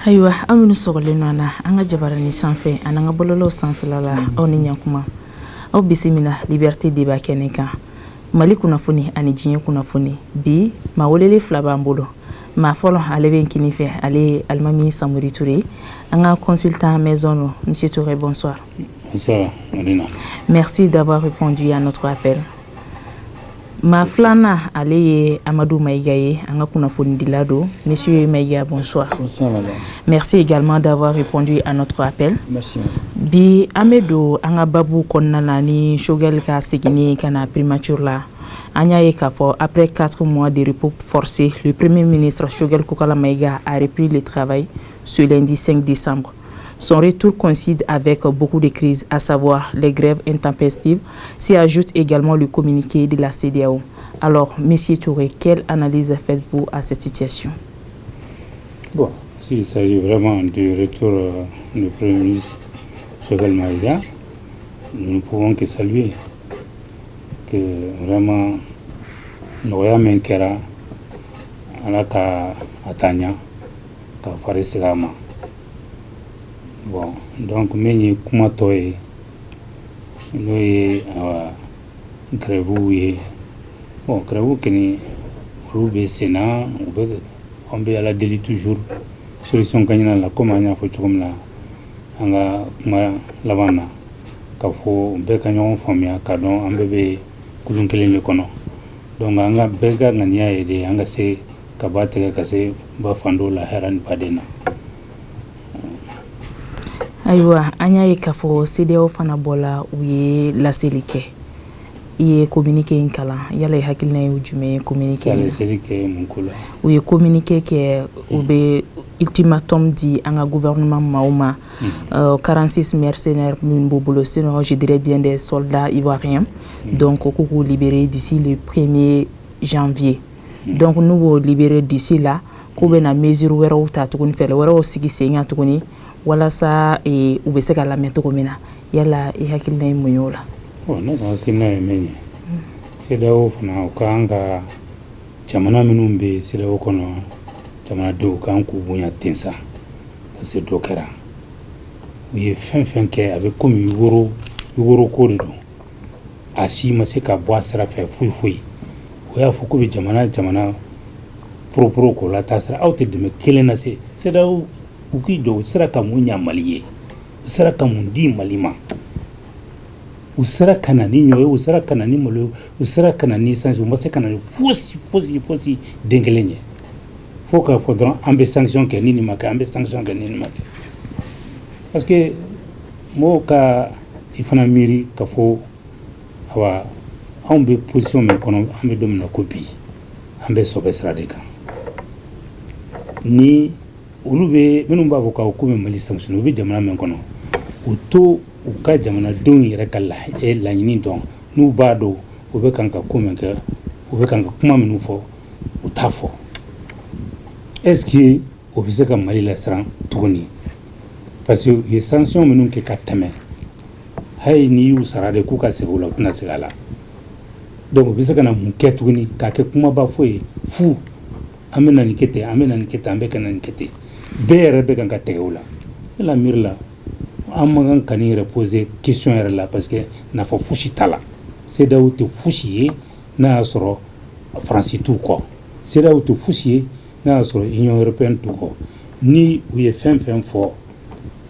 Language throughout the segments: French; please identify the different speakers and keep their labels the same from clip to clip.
Speaker 1: Ayiwa an minnu sɔgɔlen nɔ na an ka jabarani sanfɛ an ka bɔlɔlɔw sanfɛla la aw ni ɲakuma aw bisimila liberté débat kɛnɛ kan Mali kunnafoni ani diɲɛ kunnafoni bi maa weleli fila b'an bolo maa fɔlɔ ale bɛ kini fɛ ale Alimami Samori Touré an ka consultant maison Monsieur Touré bonsoir.
Speaker 2: Bonsoir Marina.
Speaker 1: Merci d'avoir répondu à notre appel. Ma flana ale ye Amadou Maïga ye an ka kunnafoni dila do. Monsieur Maïga bonsoir.
Speaker 3: Bonsoir madame.
Speaker 1: Merci également d'avoir répondu à notre appel.
Speaker 3: Merci.
Speaker 1: Bi amedo anga babu konnana ni Choguel ka segini kana primature la. Anya ye k'a fɔ après 4 mois de repos forcé, le premier ministre Choguel Kokala Maïga a repris le travail ce lundi 5 décembre. Son retour coïncide avec beaucoup de crises, à savoir les grèves intempestives. S'y ajoute également le communiqué de la CEDEAO. Alors, Monsieur Touré, quelle analyse faites-vous à cette situation?
Speaker 2: Bon, s'il s'agit vraiment du retour du Premier ministre Choguel Maïga, nous ne pouvons que saluer que vraiment Noya Menkera, Alaka Atanya, Kafare Segama. Bon, donc, mais comment toi, nous grève bon, grève qui ni roube Sénat, on peut à la délit toujours solution gagnant la comme on a fait comme là, on a lavana, qu'il faut bécanyon famille, cadon, un bébé, coulon qu'elle le connaît. Donc, on a béga gagné et on a se kabate kase bafando la heran padena.
Speaker 1: Ayiwa anya ye k'a fɔ CEDEAO fana bɔla u ye laseli kɛ i ye communiqué in kalan yala i hakilina ye jumɛn communiqué u ye communiqué kɛ u bɛ ultimatum di an ka gouvernement maaw ma 46 mercenaires minnu b'u bolo sinon je dirais bien des soldats ivoiriens donc k'u k'u libérer d'ici le 1er janvier donc n'u b'o libérer d'ici là k'u bɛna mesure wɛrɛw ta tuguni fɛlɛ wɛrɛw sigi sen kan tuguni walasa u bɛ se ka lamɛn cogo min na yala i hakilina ye mun y'o la.
Speaker 2: Ne ka hakilina ye min ye CEDEAO fana u kan ka jamana minnu bɛ CEDEAO kɔnɔ jamanadenw kan k'u bonya ten sa parce que dɔ kɛra u ye fɛn fɛn kɛ a bɛ komi yugoro ko de don a si ma se ka bɔ a sira fɛ foyi foyi o y'a fɔ ko bɛ jamana poroporo ko la taa sira aw tɛ dɛmɛ kelen na se CEDEAO u k'i jɔ u sera ka mun ɲa Mali ye u sera ka mun di Mali ma u sera ka na ni ɲɔ ye u sera ka na ni malo ye u sera ka na ni sanction u ma se ka na ni fosi den kelen ye fo k'a fɔ dɔrɔn an bɛ sanction kɛ ni nin ma kɛ an bɛ sanction kɛ ni nin ma kɛ parce que mɔgɔw ka i fana miiri ka fɔ awa anw bɛ position min kɔnɔ an bɛ don min na ko bi an bɛ sɔbɛ sira de kan ni olu bɛ minnu b'a fɔ k'aw ko bɛ Mali sanction u bɛ jamana min kɔnɔ u to u ka jamanadenw yɛrɛ ka laɲini dɔn n'u b'a dɔn u bɛ kan ka ko min kɛ u bɛ kan ka kuma minnu fɔ u t'a fɔ est-ce que o bɛ se ka Mali lasiran tuguni parce que u ye sanction minnu kɛ ka tɛmɛ hali n'i y'u sara de k'u ka segin o la u tɛna segin a la donc u bɛ se ka na mun kɛ tuguni k'a kɛ kumaba foyi ye fu an bɛ na nin kɛ ten an bɛ na nin kɛ ten an bɛ ka na nin kɛ ten bɛɛ yɛrɛ bɛ kan ka tɛgɛ o la ne la miiri la an man kan ka nin yɛrɛ poser question yɛrɛ la parce que nafa fosi t'a la CEDEAO tɛ fosi ye n'a y'a sɔrɔ Faransi t'u kɔ CEDEAO tɛ fosi ye n'a y'a sɔrɔ Union européenne t'u kɔ ni u ye fɛn fɛn fɔ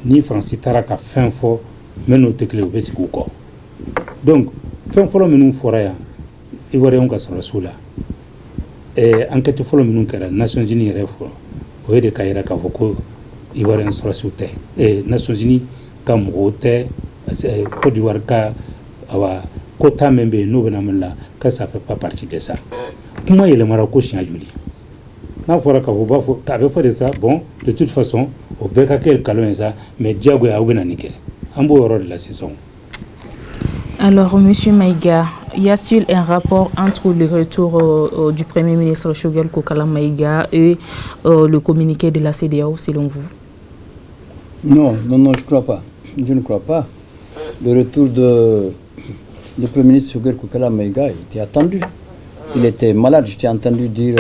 Speaker 2: ni Faransi taara ka fɛn fɔ mais n'o tɛ kelen u bɛ sigi u kɔ donc fɛn fɔlɔ minnu fɔra yan Ivoiriyɛnw ka sɔrɔsiw la enquête fɔlɔ minnu kɛra Nations Unies yɛrɛ fɔlɔ o ye de ka yira k'a fɔ ko Ivoiriyɛn sɔrɔsiw tɛ Nations Unies ka mɔgɔw tɛ Côte d'Ivoire ka awa quota min bɛ yen n'o bɛna min la que ça fait pas partie de ça kuma yɛlɛmara ko siɲɛ joli n'a fɔra k'a fɔ u b'a fɔ k'a bɛ fɔ de sa bon de toute façon o bɛɛ ka kɛ nkalon ye sa mais diyagoya aw bɛna nin kɛ an b'o yɔrɔ de la sisan.
Speaker 1: Alors, Monsieur Maïga, y a-t-il un rapport entre le retour du Premier ministre Choguel Kokala Maïga et le communiqué de la CEDEAO, selon vous?
Speaker 3: Non, je ne crois pas. Je ne crois pas. Le retour du Premier ministre Choguel Kokala Maïga était attendu. Il était malade, je t'ai entendu dire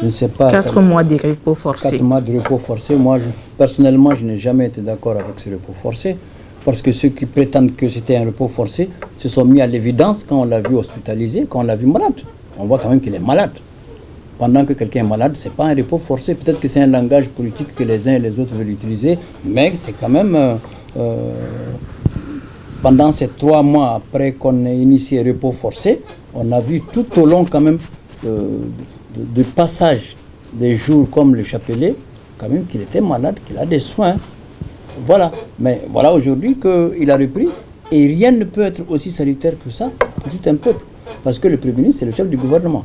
Speaker 3: Je ne sais pas.
Speaker 1: 4 mois de repos forcé.
Speaker 3: 4 mois de repos forcé. Moi, personnellement, je n'ai jamais été d'accord avec ce repos forcé. Parce que ceux qui prétendent que c'était un repos forcé se sont mis à l'évidence quand on l'a vu hospitalisé, quand on l'a vu malade. On voit quand même qu'il est malade. Pendant que quelqu'un est malade, ce n'est pas un repos forcé. Peut-être que c'est un langage politique que les uns et les autres veulent utiliser, mais c'est quand même... pendant ces 3 mois après qu'on ait initié le repos forcé, on a vu tout au long quand même de passage des jours comme le Chapelet, quand même qu'il était malade, qu'il a des soins. Voilà. Mais voilà aujourd'hui qu'il a repris et rien ne peut être aussi salutaire que ça pour tout un peuple. Parce que le Premier ministre, c'est le chef du gouvernement.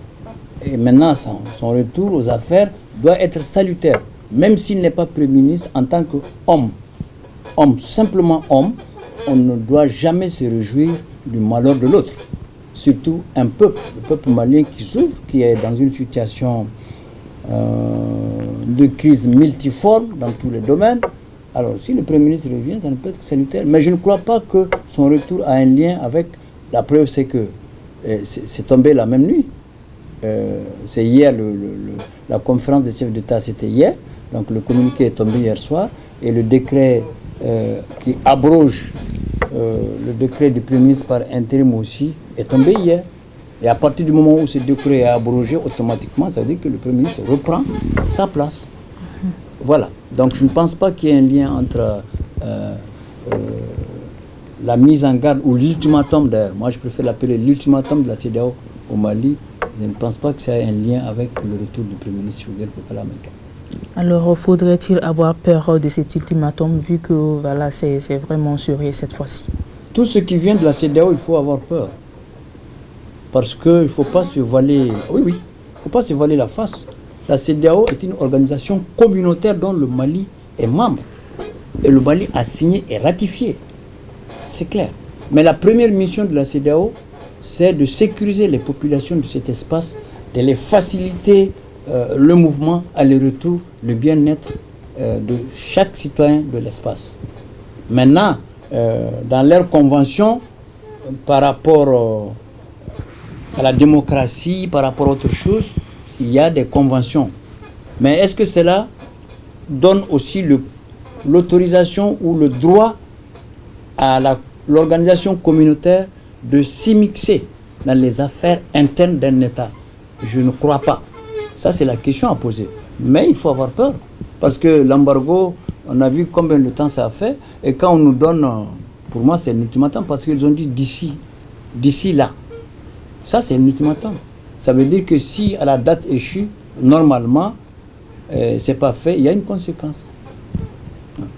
Speaker 3: Et maintenant, son retour aux affaires doit être salutaire, même s'il n'est pas Premier ministre en tant qu'homme. Homme, simplement homme, on ne doit jamais se réjouir du malheur de l'autre. Surtout un peuple, le peuple malien qui souffre, qui est dans une situation de crise multiforme dans tous les domaines. Alors, si le Premier ministre revient, ça ne peut être que salutaire. Mais je ne crois pas que son retour a un lien avec... La preuve, c'est que c'est tombé la même nuit. C'est hier, la conférence des chefs d'État, c'était hier. Donc, le communiqué est tombé hier soir. Et le décret qui abroge le décret du Premier ministre par intérim aussi est tombé hier. Et à partir du moment où ce décret est abrogé, automatiquement, ça veut dire que le Premier ministre reprend sa place. Voilà. Donc je ne pense pas qu'il y ait un lien entre la mise en garde ou l'ultimatum d'ailleurs. Moi je préfère l'appeler l'ultimatum de la CEDEAO au Mali. Je ne pense pas que ça ait un lien avec le retour du Premier ministre Choguel Kokala Maïga.
Speaker 1: Alors faudrait-il avoir peur de cet ultimatum vu que voilà, c'est vraiment sérieux cette fois-ci?
Speaker 3: Tout ce qui vient de la CEDEAO, il faut avoir peur. Parce qu'il ne faut pas se voiler... Oui, il ne faut pas se voiler la face. La CEDEAO est une organisation communautaire dont le Mali est membre. Et le Mali a signé et ratifié. C'est clair. Mais la première mission de la CEDEAO, c'est de sécuriser les populations de cet espace, de les faciliter le mouvement, aller-retour, le bien-être de chaque citoyen de l'espace. Maintenant, dans leur convention, par rapport à la démocratie, par rapport à autre chose, il y a des conventions. Mais est-ce que cela donne aussi l'autorisation ou le droit à l'organisation communautaire de s'immiscer dans les affaires internes d'un État? Je ne crois pas. Ça, c'est la question à poser. Mais il faut avoir peur. Parce que l'embargo, on a vu combien de temps ça a fait. Et quand on nous donne, pour moi, c'est un ultimatum parce qu'ils ont dit d'ici là. Ça, c'est un ultimatum. Ça veut dire que si à la date échue, normalement, c'est pas fait, il y a une conséquence.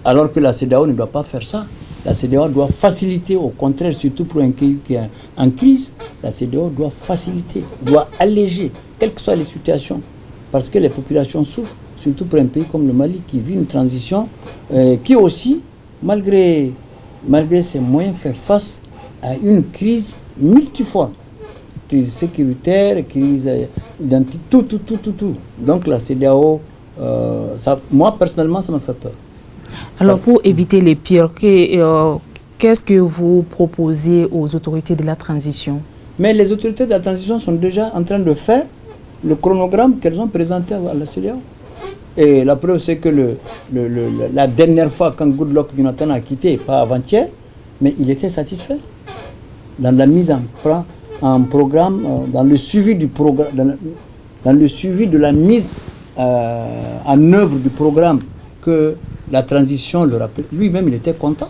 Speaker 3: Alors que la CEDEAO ne doit pas faire ça. La CEDEAO doit faciliter, au contraire, surtout pour un pays qui est en crise, la CEDEAO doit faciliter, doit alléger, quelles que soient les situations. Parce que les populations souffrent, surtout pour un pays comme le Mali qui vit une transition, qui aussi, malgré ses moyens, fait face à une crise multiforme. Crise sécuritaire, crise identitaire, tout. Donc la CEDEAO, moi personnellement, ça me fait peur.
Speaker 1: Alors pour éviter les pires, qu'est-ce que vous proposez aux autorités de la transition? Mais
Speaker 3: les autorités de la transition sont déjà en train de faire le chronogramme qu'elles ont présenté à la CEDEAO. Et la preuve, c'est que la dernière fois, quand Goodluck Jonathan a quitté, pas avant-hier, mais il était satisfait dans la mise en programme, dans le suivi du programme, dans le suivi de la mise en œuvre du programme que la transition le rappelle. Lui-même, il était content.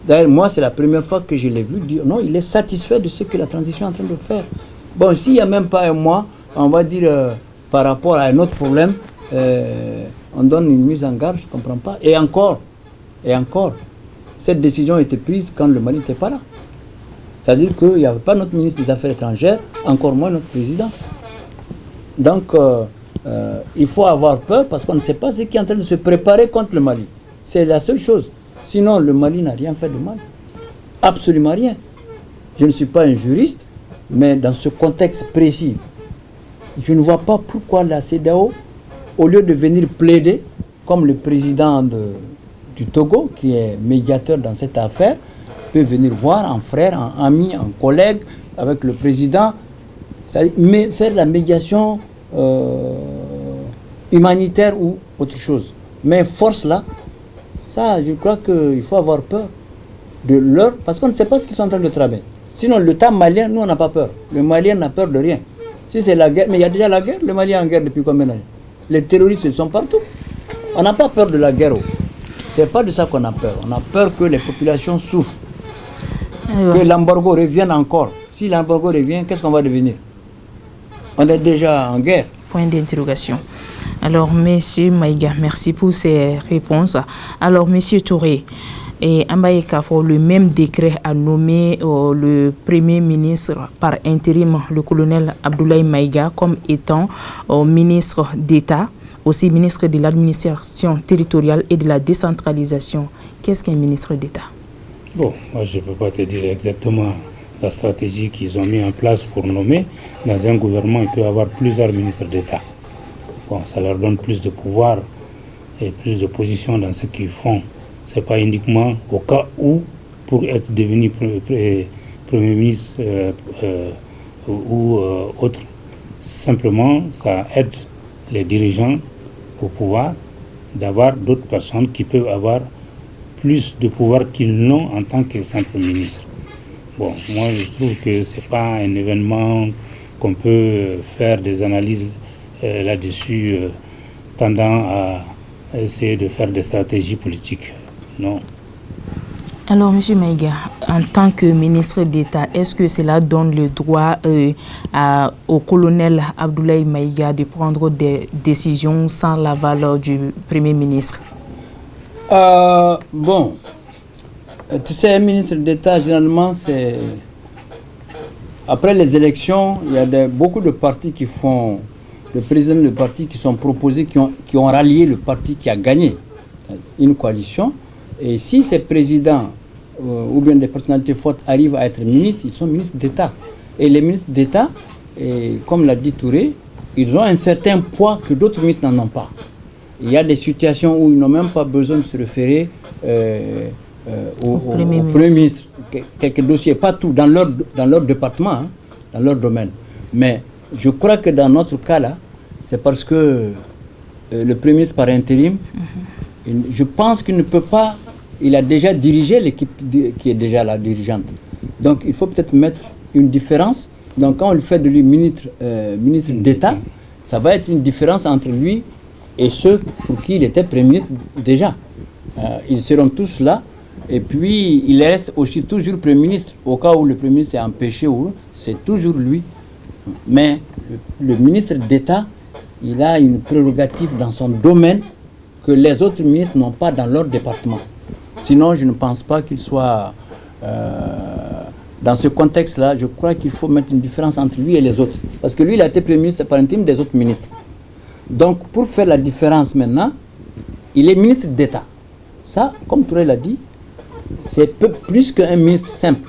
Speaker 3: D'ailleurs, moi, c'est la première fois que je l'ai vu dire non, il est satisfait de ce que la transition est en train de faire. Bon, s'il n'y a même pas un mois, on va dire par rapport à un autre problème, on donne une mise en garde, je ne comprends pas. Et encore, cette décision a été prise quand le Mali n'était pas là. C'est-à-dire qu'il n'y avait pas notre ministre des Affaires étrangères, encore moins notre président. Donc, il faut avoir peur parce qu'on ne sait pas ce qui est en train de se préparer contre le Mali. C'est la seule chose. Sinon, le Mali n'a rien fait de mal. Absolument rien. Je ne suis pas un juriste, mais dans ce contexte précis, je ne vois pas pourquoi la CEDEAO, au lieu de venir plaider, comme le président du Togo, qui est médiateur dans cette affaire, peut venir voir en frère, en ami, en collègue, avec le président, mais faire la médiation humanitaire ou autre chose. Mais force là, ça, je crois qu'il faut avoir peur de leur... Parce qu'on ne sait pas ce qu'ils sont en train de travailler. Sinon, l'État malien, nous, on n'a pas peur. Le Malien n'a peur de rien. Si c'est la guerre, mais il y a déjà la guerre, le Mali est en guerre depuis combien d'années? Les terroristes, ils sont partout. On n'a pas peur de la guerre. Ce n'est pas de ça qu'on a peur. On a peur que les populations souffrent. Que l'embargo revienne encore. Si l'embargo revient, qu'est-ce qu'on va devenir? On est déjà en guerre.
Speaker 1: Point d'interrogation. Alors, M. Maïga, merci pour ces réponses. Alors, M. Touré, et Ambaye Kafo, le même décret a nommé le Premier ministre par intérim, le colonel Abdoulaye Maïga, comme étant ministre d'État, aussi ministre de l'administration territoriale et de la décentralisation. Qu'est-ce qu'un ministre d'État?
Speaker 2: Bon, moi je ne peux pas te dire exactement la stratégie qu'ils ont mis en place pour nommer. Dans un gouvernement, il peut y avoir plusieurs ministres d'État. Bon, ça leur donne plus de pouvoir et plus de position dans ce qu'ils font. Ce n'est pas uniquement au cas où, pour être devenu Premier ministre ou autre, simplement ça aide les dirigeants au pouvoir d'avoir d'autres personnes qui peuvent avoir plus de pouvoir qu'ils n'ont en tant que simple ministre. Bon, moi je trouve que ce n'est pas un événement qu'on peut faire des analyses là-dessus tendant à essayer de faire des stratégies politiques. Non.
Speaker 1: Alors, M. Maïga, en tant que ministre d'État, est-ce que cela donne le droit au colonel Abdoulaye Maïga de prendre des décisions sans l'aval du Premier ministre?
Speaker 3: Bon, tu sais, un ministre d'État, généralement, c'est... Après les élections, il y a beaucoup de partis qui font... Le président de parti qui sont proposés, qui ont rallié le parti qui a gagné une coalition. Et si ces présidents ou bien des personnalités fortes arrivent à être ministres, ils sont ministres d'État. Et les ministres d'État, comme l'a dit Touré, ils ont un certain poids que d'autres ministres n'en ont pas. Il y a des situations où ils n'ont même pas besoin de se référer au Premier ministre. Quelques dossiers, pas tout, dans leur département, hein, dans leur domaine. Mais je crois que dans notre cas là, c'est parce que le Premier ministre par intérim, je pense qu'il ne peut pas, il a déjà dirigé l'équipe qui est déjà la dirigeante. Donc il faut peut-être mettre une différence. Donc quand on lui fait de lui ministre d'État, ça va être une différence entre lui et ceux pour qui il était Premier ministre déjà. Ils seront tous là. Et puis il reste aussi toujours Premier ministre. Au cas où le Premier ministre est empêché, c'est toujours lui. Mais le ministre d'État, il a une prérogative dans son domaine que les autres ministres n'ont pas dans leur département. Sinon, je ne pense pas qu'il soit... dans ce contexte-là, je crois qu'il faut mettre une différence entre lui et les autres. Parce que lui, il a été Premier ministre par intérim des autres ministres. Donc, pour faire la différence maintenant, il est ministre d'État. Ça, comme Touré l'a dit, c'est plus qu'un ministre simple.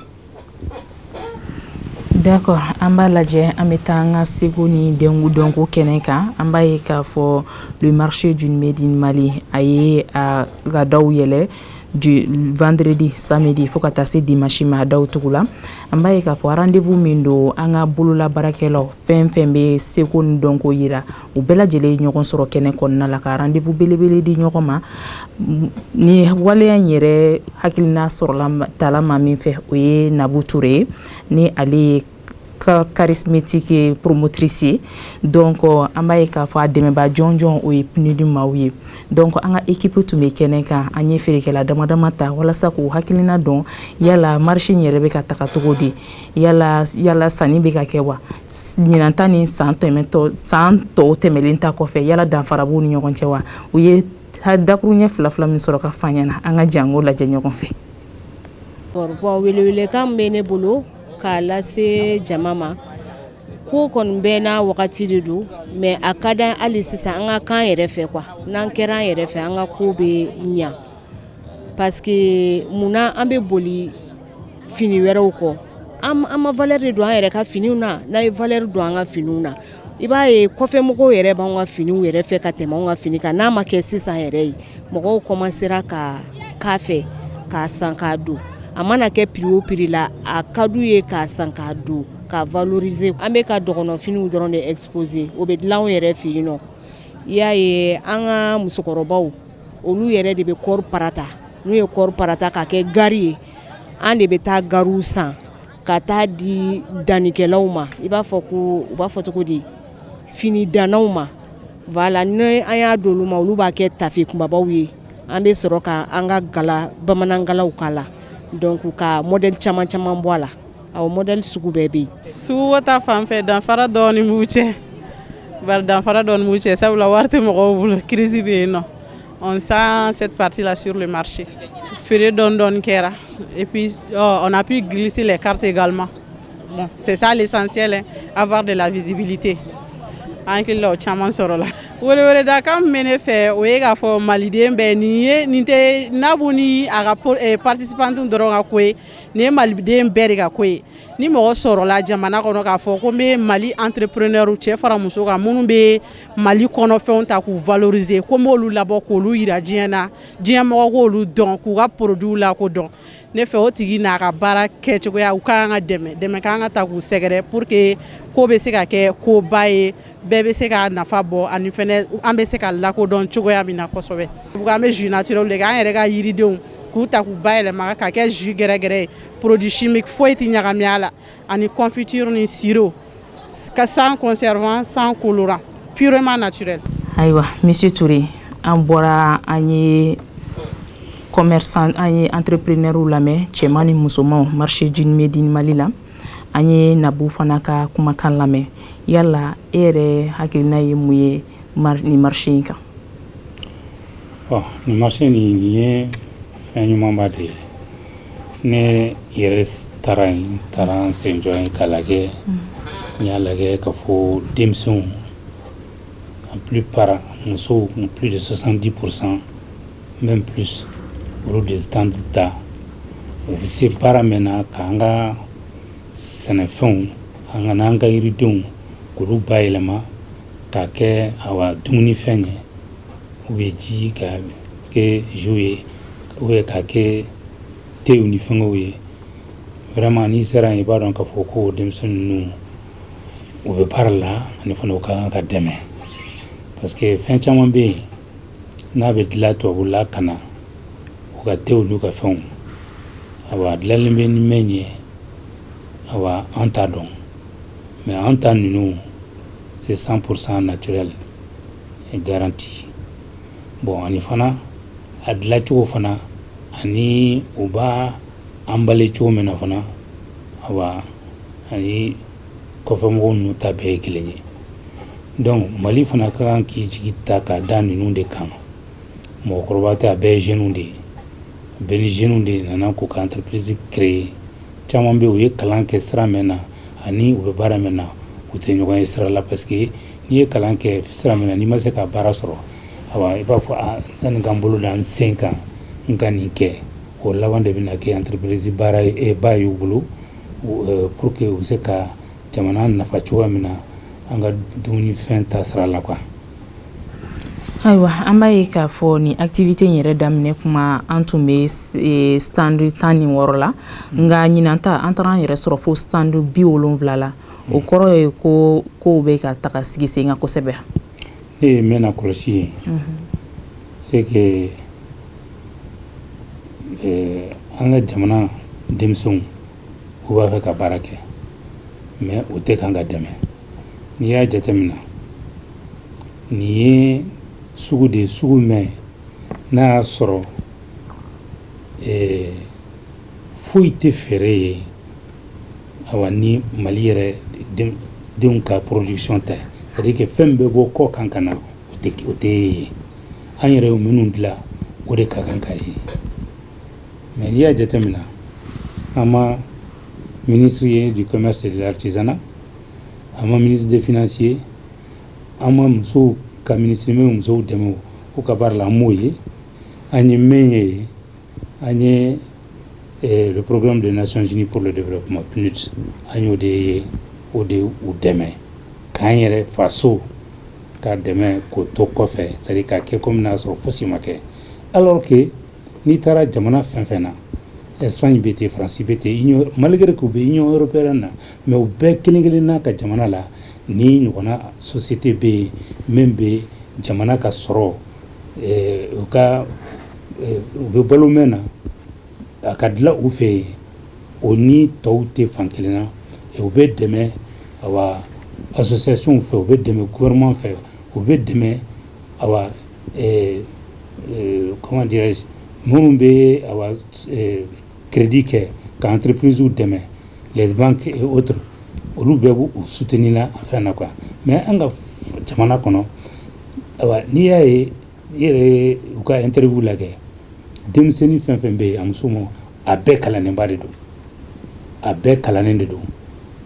Speaker 1: D'accord. Amba ladje ametanga segoni dengu dongo keneka amba yeka fo le marché d'une Médine Mali aye a gadaw yele du vendredi samedi fo kata se dimanche ma daw tugula amba yeka fo rendez-vous mindo anga bulula barakelo fembe segoni dongo yira u bela jele ñogon soro kenen konna la ka rendez-vous belebele di ñogoma ni wale yere hakilina soro la talama min fe o ye Nabou Touré ni ali charismatique et promotrice donc ambaye ka fa demeba jonjon o ipnidi mawi donc anga équipe to me keneka anye fereke la dama ta wala sako hakilina don yala marché nyere be ka takatogodi yala sani be ka kewa nyinanta ni santo temelinta ko fe yala dan farabu ni nyogon cewa o ye hadakru nye flafla min soro ka fanyana anga jango la jenyo kon fe
Speaker 4: bon wele kam bene bolo kala se jamama ko kon bena wakati de do mais akada ali sisa anga kan yere fe quoi nan kera yere fe anga ko be nya parce que muna ambe boli fini wero ko ama valeur de do yere ka fini na valeur do anga fini na iba e kofe moko yere ba nga fini yere fe ka tema nga fini ka na ma ke sisa yere moko commencera ka kafe ka sankado amana ke prix la a kadu ye ka sankado ka valoriser ambe ka dogono fini doron de exposer o be lawo yere fi no i y'a ye an ka musokɔrɔbaw olu yɛrɛ de bɛ kɔɔri parata n'u ye kɔɔri parata k'a kɛ gari ye an de bɛ taa gariw san ka taa di dannikɛlaw ma i b'a fɔ ko u b'a fɔ cogo di fini dannaw ma voilà ni an y'a don olu ma olu b'a kɛ tafe kunbabaw ye an bɛ sɔrɔ ka an ka gala bamanangalaw k'a la donc ka modèle caman caman bɔ a la awɔ modèle sugu bɛɛ bɛ yen.
Speaker 5: Sugu ta fanfɛ danfara dɔɔni b'u cɛ bari danfara dɔɔni b'u cɛ sabula wari tɛ mɔgɔw bolo crise bɛ yen nɔ on sent cette partie là sur le marché feere dɔɔni kɛra et puis on a pu glisser les cartes également bon c'est ça l'essentiel hein, avoir de la visibilité. An hakili o caman sɔrɔ la wele da kan bɛ ne fɛ o ye k'a fɔ maliden bɛɛ nin tɛ n'a b'u ni a ka participants dɔrɔn ka ko ye nin ye maliden bɛɛ de ka ko ye ni mɔgɔ sɔrɔla jamana kɔnɔ k'a fɔ ko n bɛ Mali entrepreneur cɛ fara muso kan minnu bɛ Mali kɔnɔfɛnw ta k'u valoriser ko n b'olu labɔ k'olu yira diɲɛ na diɲɛ mɔgɔ k'olu dɔn k'u ka produits lakodɔn ne fɛ o tigi n'a ka baara kɛcogoya u ka kan ka dɛmɛ kan ka ta k'u sɛgɛrɛ pour que ko bɛ se ka kɛ koba ye bɛɛ bɛ se ka nafa bɔ ani fɛnɛ an bɛ se ka lakodɔn cogoya min na kosɛbɛ an bɛ jus naturel de kɛ an yɛrɛ ka yiridenw k'u ta k'u bayɛlɛma ka kɛ jus gɛrɛgɛrɛ ye produit chimique foyi tɛ ɲagami a la ani confiture ni sirop sans conservant sans colorant purement naturel.
Speaker 1: Ayiwa monsieur Touré an bɔra an ye commerçant an ye entrepreneur lamɛn cɛman ni musomanw marché du Made in Mali la an ye Nabu fana ka kumakan lamɛn yala e yɛrɛ hakilina ye mun ye ni marché in kan.
Speaker 2: Ni marché nin ye fɛn ɲumanba de ye ne yɛrɛ taara n sen jɔ yen k'a lajɛ n y'a lajɛ k'a fɔ denmisɛnw en plupart musow plus de 70% même plus olu de stand ta u bɛ se baara min na k'an ka sɛnɛfɛnw an ka n'an ka yiridenw k'olu bayɛlɛma k'a kɛ awa dumunifɛn ye u bɛ ji ka kɛ jus ye ou k'a kɛ tew ni fɛngɛw ye vraiment n'i sera yen i b'a dɔn k'a fɔ ko denmisɛnnin ninnu u bɛ baara la ani fana u ka kan ka dɛmɛ parce que fɛn caman bɛ yen n'a bɛ dilan tubabu la ka na u ka tew n'u ka fɛnw awa dilanlen bɛ ni min ye awa an t'a dɔn mais an ta ninnu c'est 100% naturel et garanti bon ani fana a dilan cogo fana ani u b'a emballé cogo min na fana awa ani kɔfɛmɔgɔw ninnu ta bɛɛ ye kelen ye donc Mali fana ka kan k'i jigi ta k'a da ninnu de kan mɔgɔkɔrɔba tɛ a bɛɛ ye jeunes de ye bɛɛ ni jeunes de nana k'u ka entreprise créer caman bɛ u ye kalan kɛ sira min na ani u bɛ baara min na u tɛ ɲɔgɔn ye sira la parce que n'i ye kalan kɛ sira min na n'i ma se ka baara sɔrɔ awa i b'a fɔ n ka nin k'an bolo da n sen kan n ka nin kɛ o laban de bɛna kɛ entreprise baara ye ba y'u bolo pour que u bɛ se ka jamana nafa cogoya min na an ka dumunifɛn ta sira la quoi.
Speaker 1: Ayiwa an b'a ye k'a fɔ ni activité in yɛrɛ daminɛ kuma an tun bɛ stand 16 la nka ɲinan ta an taara an yɛrɛ sɔrɔ fo stand 70 la o kɔrɔ ye ko kow bɛ ka taga sigi sen kan kosɛbɛ.
Speaker 2: Ne ye mɛn na kɔlɔsi ye c'est que an ka jamana denmisɛnw u b'a fɛ ka baara kɛ mais u tɛ kan ka dɛmɛ n'i y'a jateminɛ nin ye sugu de sugu mɛn n'a y'a sɔrɔ foyi tɛ feere ye awa ni Mali yɛrɛ denw ka production tɛ c'est à dire que fɛn bɛ bɔ kɔ kan ka na o tɛ ye an yɛrɛ ye minnu dilan o de ka kan ka ye mais n'i y'a jateminɛ an ma ministre ye du commerce et de l'artisanat an ma ministre des finances an ma musow ka ministre min musow dɛmɛ u ka baara la an m'o ye an ye min ye an ye le programme des Nations Unies pour le développement PNUD an y'o de ye o de u dɛmɛ k'an yɛrɛ faso ka dɛmɛ k'o to kɔfɛ c'est à dire k'a kɛ comme n'a sɔrɔ fosi ma kɛ alors que n'i taara jamana fɛn fɛn na Espagne bɛ ten France bɛ ten malgré que u bɛ Union européenne na mais u bɛɛ kelen kelen na ka jamana la ni ɲɔgɔnna société bɛ yen min bɛ jamana ka sɔrɔ u ka u bɛ balo mɛn na a ka dilan u fɛ yen o ni tɔw tɛ fan kelen na u bɛ dɛmɛ awa association fɛ u bɛ dɛmɛ gouvernement fɛ u bɛ dɛmɛ awa comment dirais-je minnu bɛ awa crédit kɛ ka entreprise dɛmɛ les banques et autres olu bɛɛ b'u soutenir la a fɛn na quoi mais an ka jamana kɔnɔ awa n'i y'a ye i yɛrɛ u ka interview lajɛ denmisɛnnin fɛn fɛn bɛ yen a muso ma a bɛɛ kalannenba de don a bɛɛ kalannen de don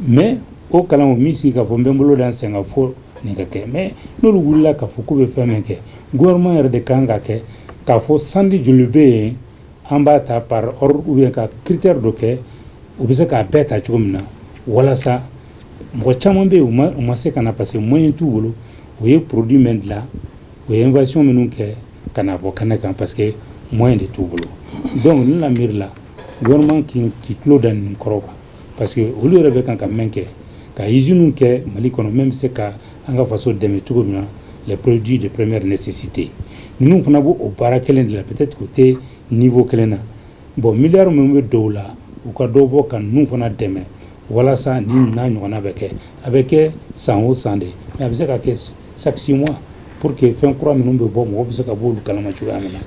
Speaker 2: mais o kalan o min sigi k'a fɔ n bɛ n bolo da n sen kan fo nin ka kɛ mais n'olu wulila k'a fɔ k'u bɛ fɛn min kɛ gouvernement yɛrɛ de kan ka kɛ k'a fɔ sandi joli bɛ yen an b'a ta par ordre ou bien ka critère dɔ kɛ u bɛ se k'a bɛɛ ta cogo min na walasa mɔgɔ caman bɛ yen u ma se ka na parce que moyen t'u bolo u ye produit min dilan u ye innovation minnu kɛ ka na bɔ kɛnɛ kan parce que moyen de t'u bolo donc ne la miiri la gouvernement k'i tulo da nin kɔrɔ quoi parce que olu yɛrɛ bɛ kan ka mɛn kɛ ka usine kɛ Mali kɔnɔ même se ka an ka faso dɛmɛ cogo min na les produits de première nécessité ninnu fana b'o baara kelen de la peut-être k'u tɛ niveau kelen na bon milliard minnu bɛ dɔw la u ka dɔ bɔ ka ninnu fana dɛmɛ walasa ni n'a ɲɔgɔnna bɛ kɛ a bɛ kɛ san o san de mais a bɛ se ka kɛ chaque 6 mois pour que fɛn kura minnu bɛ bɔ mɔgɔ bɛ se ka bɔ olu kalama cogoya min na.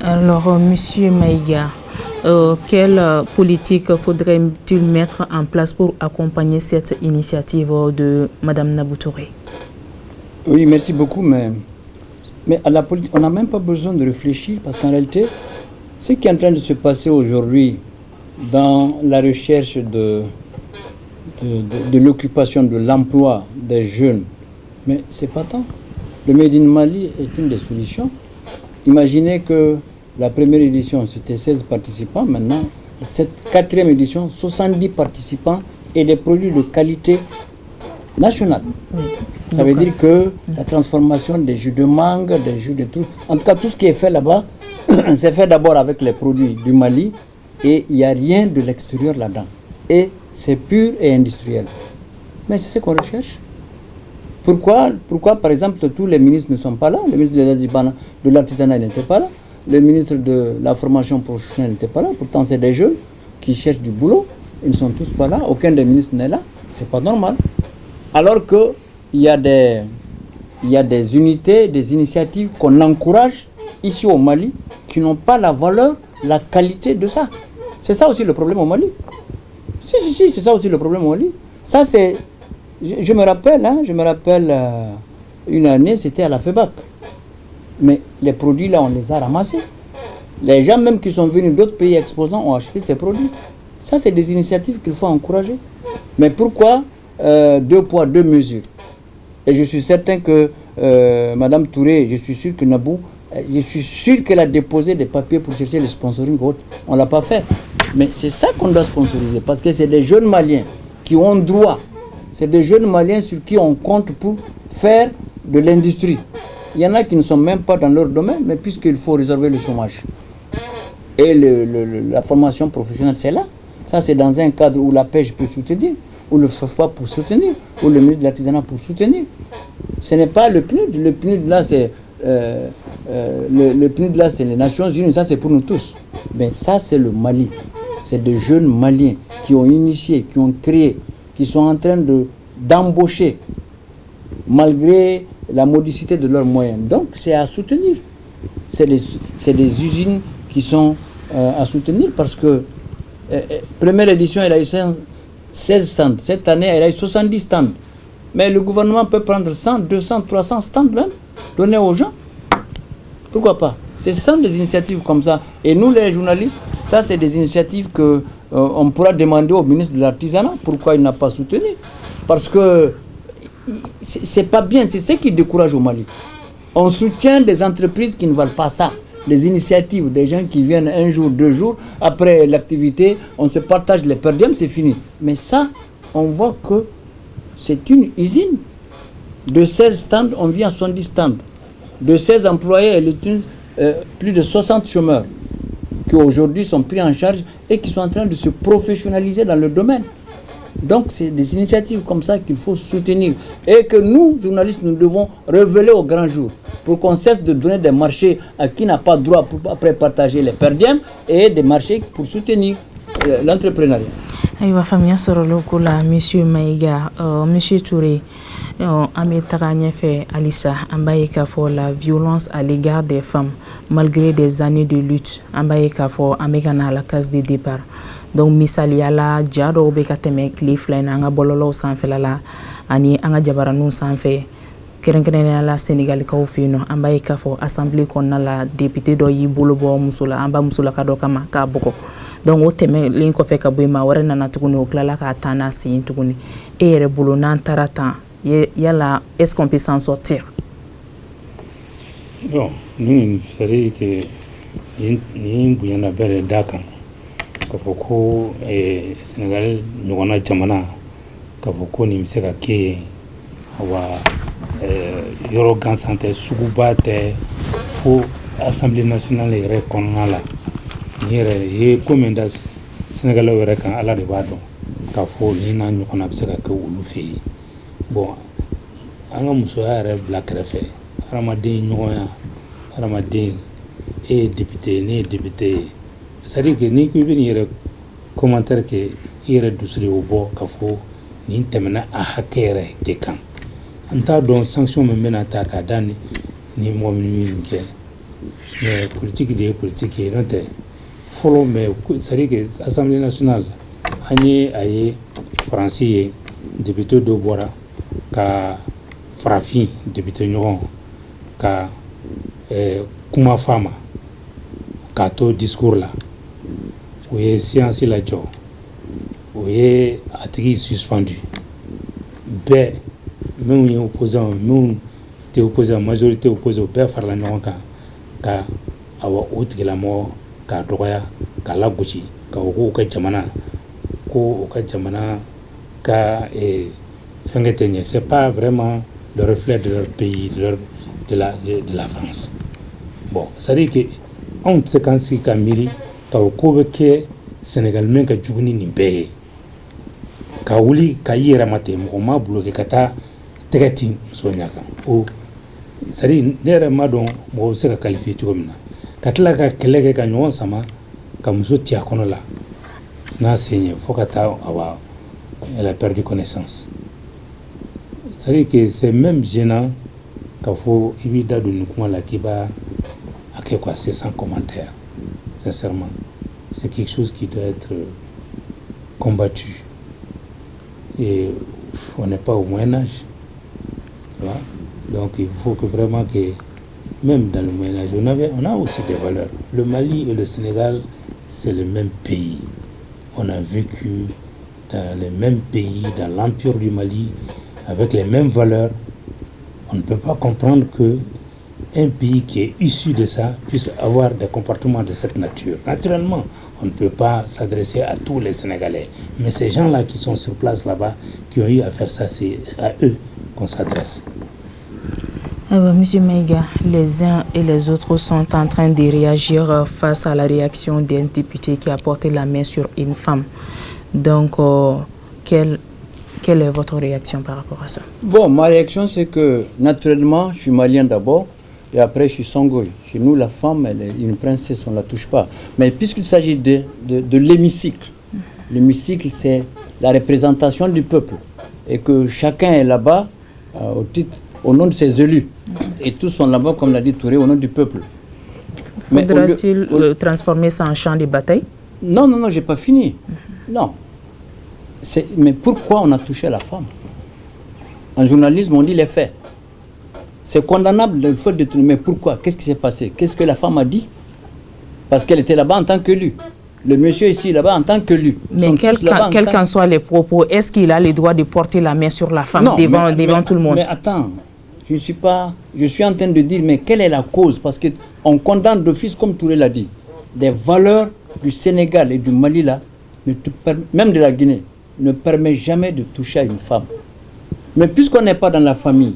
Speaker 1: Alors, Monsieur Maïga, quelle politique faudrait-il mettre en place pour accompagner cette initiative de Madame Nabou Touré?
Speaker 3: Oui, merci beaucoup, mais à la politique, on n'a même pas besoin de réfléchir parce qu'en réalité, ce qui est en train de se passer aujourd'hui dans la recherche de l'occupation, de l'emploi des jeunes, mais c'est pas tant. Le Made in Mali est une des solutions. Imaginez que la première édition, c'était 16 participants. Maintenant, cette 4e édition, 70 participants et des produits de qualité nationale. Oui. Ça veut dire que la transformation des jus de mangue, des jus de tout, en tout cas tout ce qui est fait là-bas, c'est fait d'abord avec les produits du Mali et il n'y a rien de l'extérieur là-dedans. Et c'est pur et industriel. Mais c'est ce qu'on recherche. Pourquoi, par exemple, tous les ministres ne sont pas là? Le ministre de l'artisanat n'était pas là. Le ministre de la formation professionnelle n'était pas là. Pourtant, c'est des jeunes qui cherchent du boulot. Ils ne sont tous pas là. Aucun des ministres n'est là. C'est pas normal. Alors qu'il y a des unités, des initiatives qu'on encourage ici au Mali qui n'ont pas la valeur, la qualité de ça. C'est ça aussi le problème au Mali. Si, c'est ça aussi le problème au Mali. Ça, c'est... Je me rappelle une année, c'était à la FEBAC. Mais les produits là, on les a ramassés. Les gens même qui sont venus d'autres pays exposants ont acheté ces produits. Ça, c'est des initiatives qu'il faut encourager. Mais pourquoi 2 poids, 2 mesures? Et je suis certain que Madame Touré, je suis sûr que Nabou, je suis sûr qu'elle a déposé des papiers pour chercher le sponsoring. On ne l'a pas fait. Mais c'est ça qu'on doit sponsoriser. Parce que c'est des jeunes Maliens qui ont droit. C'est des jeunes Maliens sur qui on compte pour faire de l'industrie. Il y en a qui ne sont même pas dans leur domaine, mais puisqu'il faut résorber le chômage. Et la formation professionnelle, c'est là. Ça, c'est dans un cadre où la pêche peut soutenir, où le FOFPA pour soutenir, où le ministre de l'Artisanat pour soutenir. Ce n'est pas le PNUD. Le PNUD, là, c'est le PNUD, là, c'est les Nations Unies. Ça, c'est pour nous tous. Mais ça, c'est le Mali. C'est des jeunes Maliens qui ont initié, qui ont créé, qui sont en train d'embaucher, malgré la modicité de leurs moyens. Donc, c'est à soutenir. C'est des usines qui sont à soutenir parce que première édition, elle a eu 16 stands. Cette année, elle a eu 70 stands. Mais le gouvernement peut prendre 100, 200, 300 stands même, donner aux gens. Pourquoi pas? Ce sont des initiatives comme ça. Et nous, les journalistes, ça, c'est des initiatives que on pourra demander au ministre de l'Artisanat pourquoi il n'a pas soutenu. Parce que c'est pas bien, c'est ce qui décourage au Mali. On soutient des entreprises qui ne valent pas ça. Des initiatives, des gens qui viennent 1 jour, 2 jours, après l'activité, on se partage les perdièmes, c'est fini. Mais ça, on voit que c'est une usine. De 16 stands, on vient à 70 stands. De 16 employés, elle utilise plus de 60 chômeurs qui aujourd'hui sont pris en charge et qui sont en train de se professionnaliser dans le domaine. Donc c'est des initiatives comme ça qu'il faut soutenir et que nous, journalistes, nous devons révéler au grand jour pour qu'on cesse de donner des marchés à qui n'a pas droit pour après partager les perdièmes et des marchés pour soutenir l'entrepreneuriat.
Speaker 1: Ayiwa faamuya sɔrɔla ko la monsieur Maïga, monsieur Touré, an bɛ taga ɲɛfɛ halisa an b'a ye k'a fɔ la violence à l'égard des femmes malgré des années de lutte an b'a ye k'a fɔ an bɛ ka na à la case de départ. Donc misaliyala ja dɔw bɛ ka tɛmɛ tile fila in na an ka bɔlɔlɔw sanfɛla la ani an ka jabaraninw sanfɛ kɛrɛnkɛrɛnnenya la Sénégalikaw fɛ yen nɔ an b'a ye k'a fɔ assemblée kɔnɔna la député dɔ y'i bolo bɔ muso la an ba musolaka dɔ kama k'a bɔgɔ. Donc o tɛmɛlen kɔfɛ ka bɔ yen maa wɛrɛ nana tuguni o tilala k'a taa n'a sen tuguni e yɛrɛ bolo n'an taara tan yala est-ce qu'on peut s'en sortir?
Speaker 2: Non, nous c'est que ni buyana bɛrɛ da kan k'a fɔ ko Sénégal ɲɔgɔnna jamana k'a fɔ ko nin bɛ se ka kɛ yen awa yɔrɔ gansan tɛ suguba tɛ fo assemblée nationale yɛrɛ kɔnɔna la ni yɛrɛ ye ko min da Sénégalais yɛrɛ kan Ala de b'a dɔn k'a fɔ ni n'a ɲɔgɔnna bɛ se ka kɛ olu fɛ yen. Bon an ka musoya yɛrɛ bila kɛrɛfɛ hadamaden ɲɔgɔnya hadamaden e ye député ne ye député ye c'est à dire que ni ko i bɛ nin yɛrɛ commentaire kɛ i yɛrɛ dusu de y'o bɔ k'a fɔ nin tɛmɛna a hakɛ yɛrɛ de kan an t'a dɔn sanction min bɛna ta k'a da ni mɔgɔ minnu ye nin kɛ mais politique de ye politique ye n'o tɛ fɔlɔ mais c'est à dire que assemblée nationale an ye a ye faransi ye député dɔ bɔra ka farafin député ɲɔgɔn ka kuma f'a ma k'a to discours la o ye séance lajɔ o ye a tigi suspendu bɛɛ minnu ye opposant minnu tɛ opposant majorité opposé o bɛɛ farala ɲɔgɔn kan ka awa o tigilamɔgɔ k'a dɔgɔya k'a lagosi ka o ko ka jamana ka fɛnkɛ tɛ ɲɛ c'est pas vraiment le reflet de leur pays de la France. Bon c'est à dire que anw tɛ se k'an sigi ka miiri ka o ko bɛ kɛ Sénégal min ka jugu ni nin bɛɛ ye ka wuli ka i yɛrɛ ma ten mɔgɔ ma bloqué ka taa tɛgɛ ti muso ɲɛ kan o c'est à dire ne yɛrɛ ma dɔn mɔgɔ bɛ se ka qualifier cogo min na ka tila ka kɛlɛ kɛ ka ɲɔgɔn sama ka muso ti a kɔnɔ la n'a sen ye fo ka taa awa elle a perdu connaissance. C'est-à-dire que c'est même gênant qu'il faut éviter de nous comment la kiba à quelque quoi c'est sans commentaire. Sincèrement, c'est quelque chose qui doit être combattu. Et on n'est pas au Moyen Âge. Voilà. Donc il faut que vraiment que même dans le Moyen Âge, on a aussi des valeurs. Le Mali et le Sénégal, c'est le même pays. On a vécu dans les mêmes pays, dans l'empire du Mali, avec les mêmes valeurs. On ne peut pas comprendre qu'un pays qui est issu de ça puisse avoir des comportements de cette nature. Naturellement, on ne peut pas s'adresser à tous les Sénégalais. Mais ces gens-là qui sont sur place là-bas, qui ont eu à faire ça, c'est à eux qu'on s'adresse.
Speaker 1: Monsieur Maïga, les uns et les autres sont en train de réagir face à la réaction d'un député qui a porté la main sur une femme. Donc, quelle est votre réaction par rapport à ça?
Speaker 3: Bon, ma réaction, c'est que naturellement, je suis malien d'abord, et après, je suis Sangoy. Chez nous, la femme, elle est une princesse, on ne la touche pas. Mais puisqu'il s'agit de l'hémicycle, l'hémicycle, c'est la représentation du peuple, et que chacun est là-bas au nom de ses élus, et tous sont là-bas, comme l'a dit Touré, au nom du peuple.
Speaker 1: Faudra-t-il transformer ça en champ de bataille?
Speaker 3: Non, je n'ai pas fini. Non. Mais pourquoi on a touché la femme? En journalisme, on dit les faits. C'est condamnable le fait de toucher. Mais pourquoi? Qu'est-ce qui s'est passé? Qu'est-ce que la femme a dit? Parce qu'elle était là-bas en tant qu'élu. Le monsieur ici, là-bas, en tant qu'élu.
Speaker 1: Mais quels qu'en soient les propos, est-ce qu'il a le droit de porter la main sur la femme devant tout le monde?
Speaker 3: Mais attends, je suis en train de dire, mais quelle est la cause? Parce qu'on condamne d'office, comme Touré l'a dit, des valeurs du Sénégal et du Mali, là, même de la Guinée, ne permet jamais de toucher à une femme. Mais puisqu'on n'est pas dans la famille,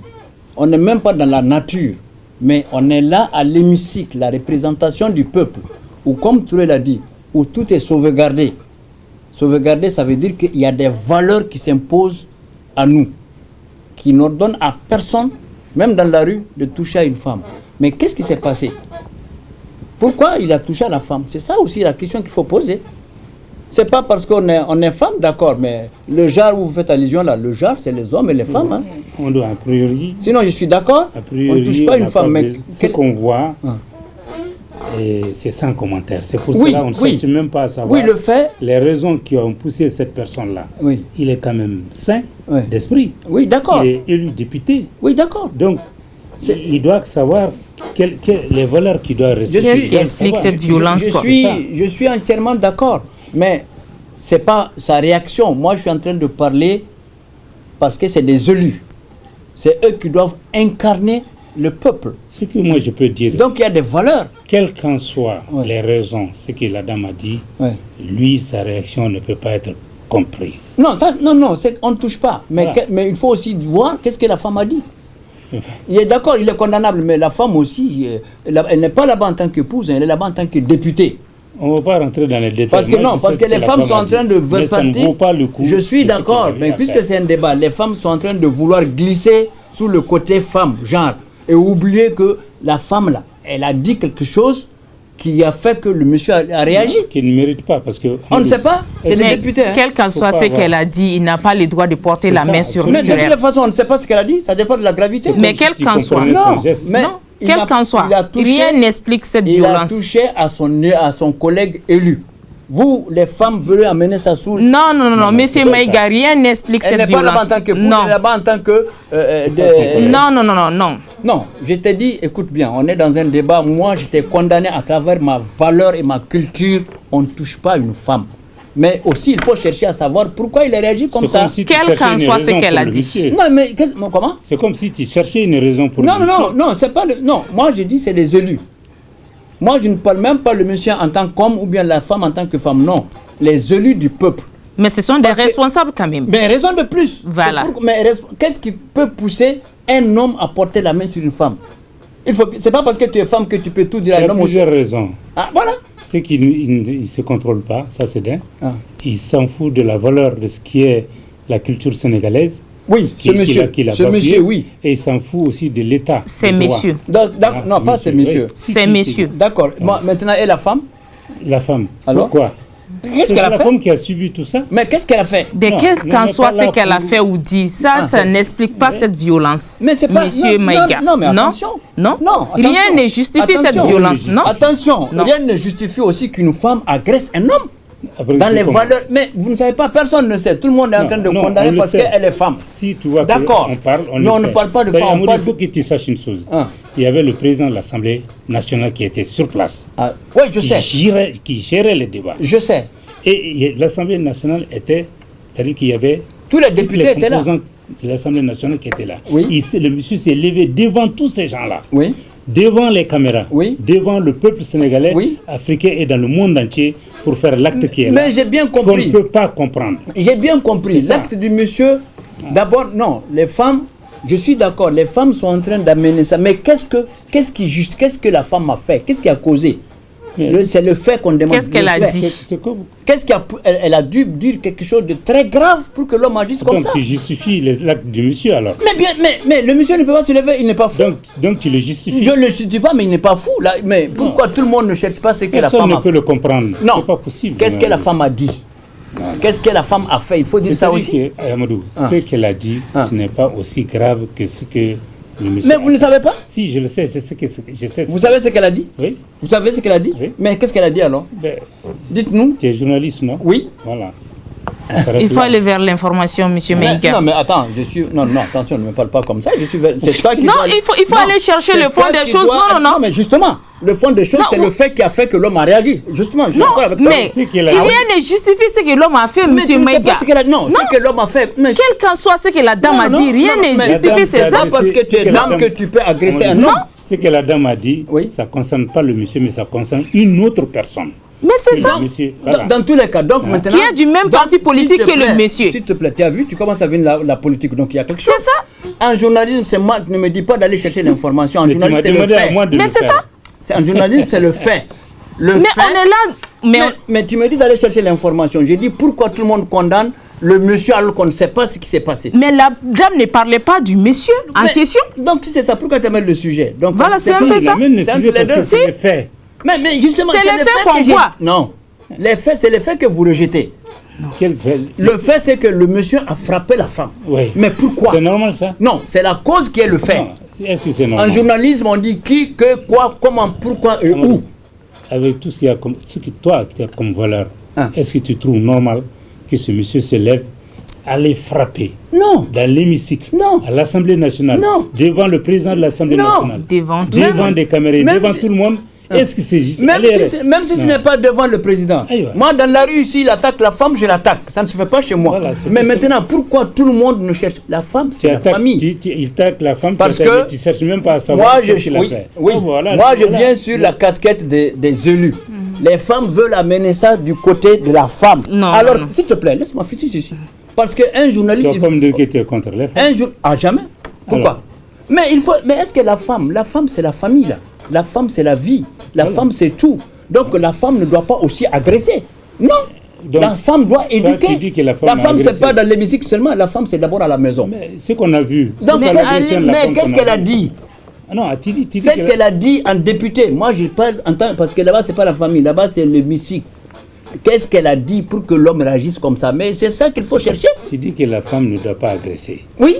Speaker 3: on n'est même pas dans la nature, mais on est là à l'hémicycle, la représentation du peuple, où comme Touré l'a dit, où tout est sauvegardé. Sauvegarder, ça veut dire qu'il y a des valeurs qui s'imposent à nous, qui n'ordonnent à personne, même dans la rue, de toucher à une femme. Mais qu'est-ce qui s'est passé? Pourquoi il a touché à la femme? C'est ça aussi la question qu'il faut poser. C'est pas parce qu'on est femme, d'accord, mais le genre où vous faites allusion là, le genre, c'est les hommes et les femmes. Hein.
Speaker 2: On doit, a priori...
Speaker 3: Sinon, je suis d'accord, on ne touche pas une femme. Mais
Speaker 2: ce qu'on voit, c'est sans commentaire. C'est pour cela qu'on ne cherche même pas à savoir
Speaker 3: le fait,
Speaker 2: les raisons qui ont poussé cette personne-là. Oui. Il est quand même sain d'esprit.
Speaker 3: Oui, d'accord.
Speaker 2: Il est élu député.
Speaker 3: Oui, d'accord.
Speaker 2: Donc, il doit savoir les valeurs qu'il doit respecter.
Speaker 1: Qu'est-ce qui explique cette violence?
Speaker 3: Je suis entièrement d'accord. Mais ce n'est pas sa réaction. Moi, je suis en train de parler parce que c'est des élus. C'est eux qui doivent incarner le peuple.
Speaker 2: Ce que moi je peux dire.
Speaker 3: Donc il y a des valeurs.
Speaker 2: Quelles qu'en soient les raisons, ce que la dame a dit, lui, sa réaction ne peut pas être comprise.
Speaker 3: Non, on ne touche pas. Mais, mais il faut aussi voir qu'est-ce que la femme a dit. Il est d'accord, il est condamnable, mais la femme aussi, elle n'est pas là-bas en tant qu'épouse, elle est là-bas en tant que députée.
Speaker 2: On ne va pas rentrer dans les détails.
Speaker 3: Parce que les femmes sont en train de partir. Je suis d'accord, mais puisque c'est un débat, les femmes sont en train de vouloir glisser sous le côté femme, genre, et oublier que la femme là, elle a dit quelque chose qui a fait que le monsieur a réagi.
Speaker 2: Qui ne mérite pas, parce que...
Speaker 3: On ne sait pas, c'est le député.
Speaker 1: Quel qu'en soit ce qu'elle a dit, il n'a pas le droit de porter la main sur elle.
Speaker 3: Mais de toute façon, on ne sait pas ce qu'elle a dit, ça dépend de la gravité.
Speaker 1: Mais quel qu'en soit.
Speaker 3: Non, mais...
Speaker 1: Quel qu'en soit, rien n'explique cette violence.
Speaker 3: Il a touché à son collègue élu. Vous, les femmes, voulez amener ça sous...
Speaker 1: Non, monsieur Maïga, rien n'explique cette violence.
Speaker 3: Elle n'est pas là-bas en tant que elle est là-bas en tant que...
Speaker 1: Non.
Speaker 3: Non, je t'ai dit, écoute bien, on est dans un débat. Moi, j'étais condamné à travers ma valeur et ma culture. On ne touche pas une femme. Mais aussi, il faut chercher à savoir pourquoi il a réagi comme ça.
Speaker 1: Quel qu'en soit ce qu'elle a dit.
Speaker 3: Non, mais comment?
Speaker 2: C'est comme si tu cherchais une raison pour...
Speaker 3: Non, c'est pas... Non, moi, je dis c'est les élus. Moi, je ne parle même pas le monsieur en tant qu'homme ou bien la femme en tant que femme. Non, les élus du peuple.
Speaker 1: Mais ce sont des responsables quand même.
Speaker 3: Mais raison de plus.
Speaker 1: Voilà.
Speaker 3: Mais qu'est-ce qui peut pousser un homme à porter la main sur une femme? C'est pas parce que tu es femme que tu peux tout dire à un homme.
Speaker 2: Il y a plusieurs raisons.
Speaker 3: Ah, voilà.
Speaker 2: C'est qu'il ne se contrôle pas, ça c'est d'un. Il s'en fout de la valeur de ce qui est la culture sénégalaise.
Speaker 3: Oui, ce monsieur, oui.
Speaker 2: Et il s'en fout aussi de l'État.
Speaker 1: C'est monsieur.
Speaker 3: Non, pas c'est monsieur.
Speaker 1: C'est monsieur.
Speaker 3: D'accord. Maintenant, et la femme?
Speaker 2: La femme.
Speaker 3: Alors?
Speaker 2: Pourquoi?
Speaker 3: Qu'est-ce qu'elle a fait?
Speaker 2: C'est la femme qui a subi tout ça.
Speaker 3: Mais qu'est-ce qu'elle a fait?
Speaker 1: Quel qu'en soit ce qu'elle a fait ou dit, ça n'explique pas cette violence.
Speaker 3: Mais c'est pas...
Speaker 1: Monsieur Maïga.
Speaker 3: Non, mais attention.
Speaker 1: Non, rien ne justifie cette violence. Non.
Speaker 3: Attention, rien ne justifie aussi qu'une femme agresse un homme. Dans les valeurs, mais vous ne savez pas, personne ne sait. Tout le monde est en train de condamner parce qu'elle est femme.
Speaker 2: Si tu vois,
Speaker 3: d'accord. On ne parle pas de femme.
Speaker 2: Il faut que tu saches une chose. Il y avait le président de l'Assemblée nationale qui était sur place.
Speaker 3: Oui, je sais.
Speaker 2: Qui gérait les débats.
Speaker 3: Je sais.
Speaker 2: Et l'Assemblée nationale était, c'est-à-dire qu'il y avait
Speaker 3: tous les députés étaient là.
Speaker 2: De l'Assemblée nationale qui étaient là.
Speaker 3: Oui.
Speaker 2: Le monsieur s'est levé devant tous ces gens-là.
Speaker 3: Oui.
Speaker 2: Devant les caméras, devant le peuple sénégalais, africain et dans le monde entier pour faire l'acte qui est là.
Speaker 3: Mais j'ai bien compris.
Speaker 2: On ne peut pas comprendre.
Speaker 3: J'ai bien compris. L'acte du monsieur, d'abord, non, les femmes, je suis d'accord, les femmes sont en train d'amener ça. Mais qu'est-ce que la femme a fait? Qu'est-ce qui a causé? C'est le fait qu'on demande.
Speaker 1: Qu'est-ce qu'elle a dit?
Speaker 3: Elle a dû dire quelque chose de très grave pour que l'homme agisse comme ça.
Speaker 2: Donc tu justifies l'acte du monsieur alors.
Speaker 3: Mais le monsieur ne peut pas se lever, il n'est pas fou.
Speaker 2: Donc tu le justifies.
Speaker 3: Je ne le justifie pas, mais il n'est pas fou. Là. Mais pourquoi tout le monde ne cherche pas ce que la femme a fait?
Speaker 2: Personne ne peut le comprendre.
Speaker 3: Non.
Speaker 2: C'est pas possible.
Speaker 3: Qu'est-ce que la femme a dit? Qu'est-ce que la femme a fait? Il faut dire ça aussi.
Speaker 2: Amadou, ce qu'elle a dit, ce n'est pas aussi grave que ce que...
Speaker 3: Mais vous ne savez pas?
Speaker 2: Si, je le sais, je sais.
Speaker 3: Vous savez ce qu'elle a dit?
Speaker 2: Oui.
Speaker 3: Vous savez ce qu'elle a dit?
Speaker 2: Oui.
Speaker 3: Mais qu'est-ce qu'elle a dit alors? Dites-nous.
Speaker 2: Tu es journaliste, non?
Speaker 3: Oui.
Speaker 2: Voilà.
Speaker 1: Il faut aller vers l'information, monsieur Maïga.
Speaker 3: Non, mais attends, non, attention, ne me parle pas comme ça. C'est toi qui...
Speaker 1: Non, il faut aller chercher le fond des choses. Non,
Speaker 3: mais justement, le fond des choses, c'est le fait qui a fait que l'homme a réagi. Justement, je suis d'accord avec toi.
Speaker 1: Mais rien ne justifie ce que l'homme a fait, monsieur Maïga.
Speaker 3: Non, ce que l'homme a fait...
Speaker 1: Quel qu'en soit ce que la dame a dit, rien ne justifie ces actes.
Speaker 3: Parce que tu es dame que tu peux agresser un homme.
Speaker 2: Ce que la dame a dit, ça ne concerne pas le monsieur, mais ça concerne une autre personne.
Speaker 1: Mais c'est ça.
Speaker 3: Dans tous les cas, donc maintenant...
Speaker 1: Qui est du même parti politique que le monsieur.
Speaker 3: S'il te plaît, tu as vu, tu commences à venir la politique, donc il y a quelque chose.
Speaker 1: C'est ça.
Speaker 3: En journalisme, c'est moi, ne me dis pas d'aller chercher l'information. En journalisme, c'est le fait.
Speaker 1: Mais c'est ça.
Speaker 3: En journalisme, c'est le fait. Le
Speaker 1: mais
Speaker 3: fait,
Speaker 1: on est là.
Speaker 3: Mais tu me dis d'aller chercher l'information. J'ai dit pourquoi tout le monde condamne le monsieur alors qu'on ne sait pas ce qui s'est passé.
Speaker 1: Mais la dame ne parlait pas du monsieur en question.
Speaker 3: Donc c'est ça, pourquoi tu amènes le sujet? Donc,
Speaker 1: voilà, c'est un peu ça.
Speaker 2: C'est un peu les faits.
Speaker 3: Mais justement,
Speaker 1: c'est les faits qu'on voit.
Speaker 3: Non, les faits, c'est les faits que vous rejetez.
Speaker 2: Quel fait?
Speaker 3: Le fait, c'est que le monsieur a frappé la femme.
Speaker 2: Oui.
Speaker 3: Mais pourquoi?
Speaker 2: C'est normal ça?
Speaker 3: Non, c'est la cause qui est le fait.
Speaker 2: Est-ce que c'est normal?
Speaker 3: En journalisme, on dit qui, que, quoi, comment, pourquoi et où.
Speaker 2: Avec tout ce qu'il y a comme, ce que toi tu as comme valeur,
Speaker 3: Hein?
Speaker 2: est-ce que tu trouves normal que ce monsieur se lève, aller frapper
Speaker 3: Non.
Speaker 2: dans l'hémicycle,
Speaker 3: Non.
Speaker 2: à l'Assemblée nationale,
Speaker 3: Non.
Speaker 2: devant le président de l'Assemblée nationale,
Speaker 1: devant
Speaker 2: des caméras, devant tout le monde? Est-ce que c'est juste?
Speaker 3: Même si ce n'est pas devant le président.
Speaker 2: Aïe.
Speaker 3: Moi, dans la rue, s'il attaque la femme, je l'attaque. Ça ne se fait pas chez moi.
Speaker 2: Voilà,
Speaker 3: mais maintenant, pourquoi tout le monde nous cherche? La femme, c'est la famille.
Speaker 2: Il attaque la femme
Speaker 3: parce que
Speaker 2: tu ne cherches même pas à savoir ce qu'il a fait.
Speaker 3: Oui. Moi, je viens sur la casquette des élus. Les femmes veulent amener ça du côté de la femme.
Speaker 1: Non,
Speaker 3: alors,
Speaker 1: non.
Speaker 3: s'il te plaît, laisse-moi finir ici. Parce qu'un journaliste...
Speaker 2: Tu as comme de qui tu es contre les femmes.
Speaker 3: Jamais. Pourquoi? Mais est-ce que la femme c'est la famille là. La femme c'est la vie. La femme c'est tout. Donc la femme ne doit pas aussi agresser. Non. Donc, la femme doit éduquer. La femme c'est pas dans l'hémicycle seulement. La femme c'est d'abord à la maison.
Speaker 2: Mais ce qu'on a vu.
Speaker 3: Donc, mais qu'est-ce qu'elle a dit?
Speaker 2: Non,
Speaker 3: c'est qu'elle a dit en député. Moi je parle en tant parce que là-bas c'est pas la famille. Là-bas c'est l'hémicycle. Qu'est-ce qu'elle a dit pour que l'homme réagisse comme ça? Mais c'est ça qu'il faut chercher.
Speaker 2: Tu dis que la femme ne doit pas agresser.
Speaker 3: Oui.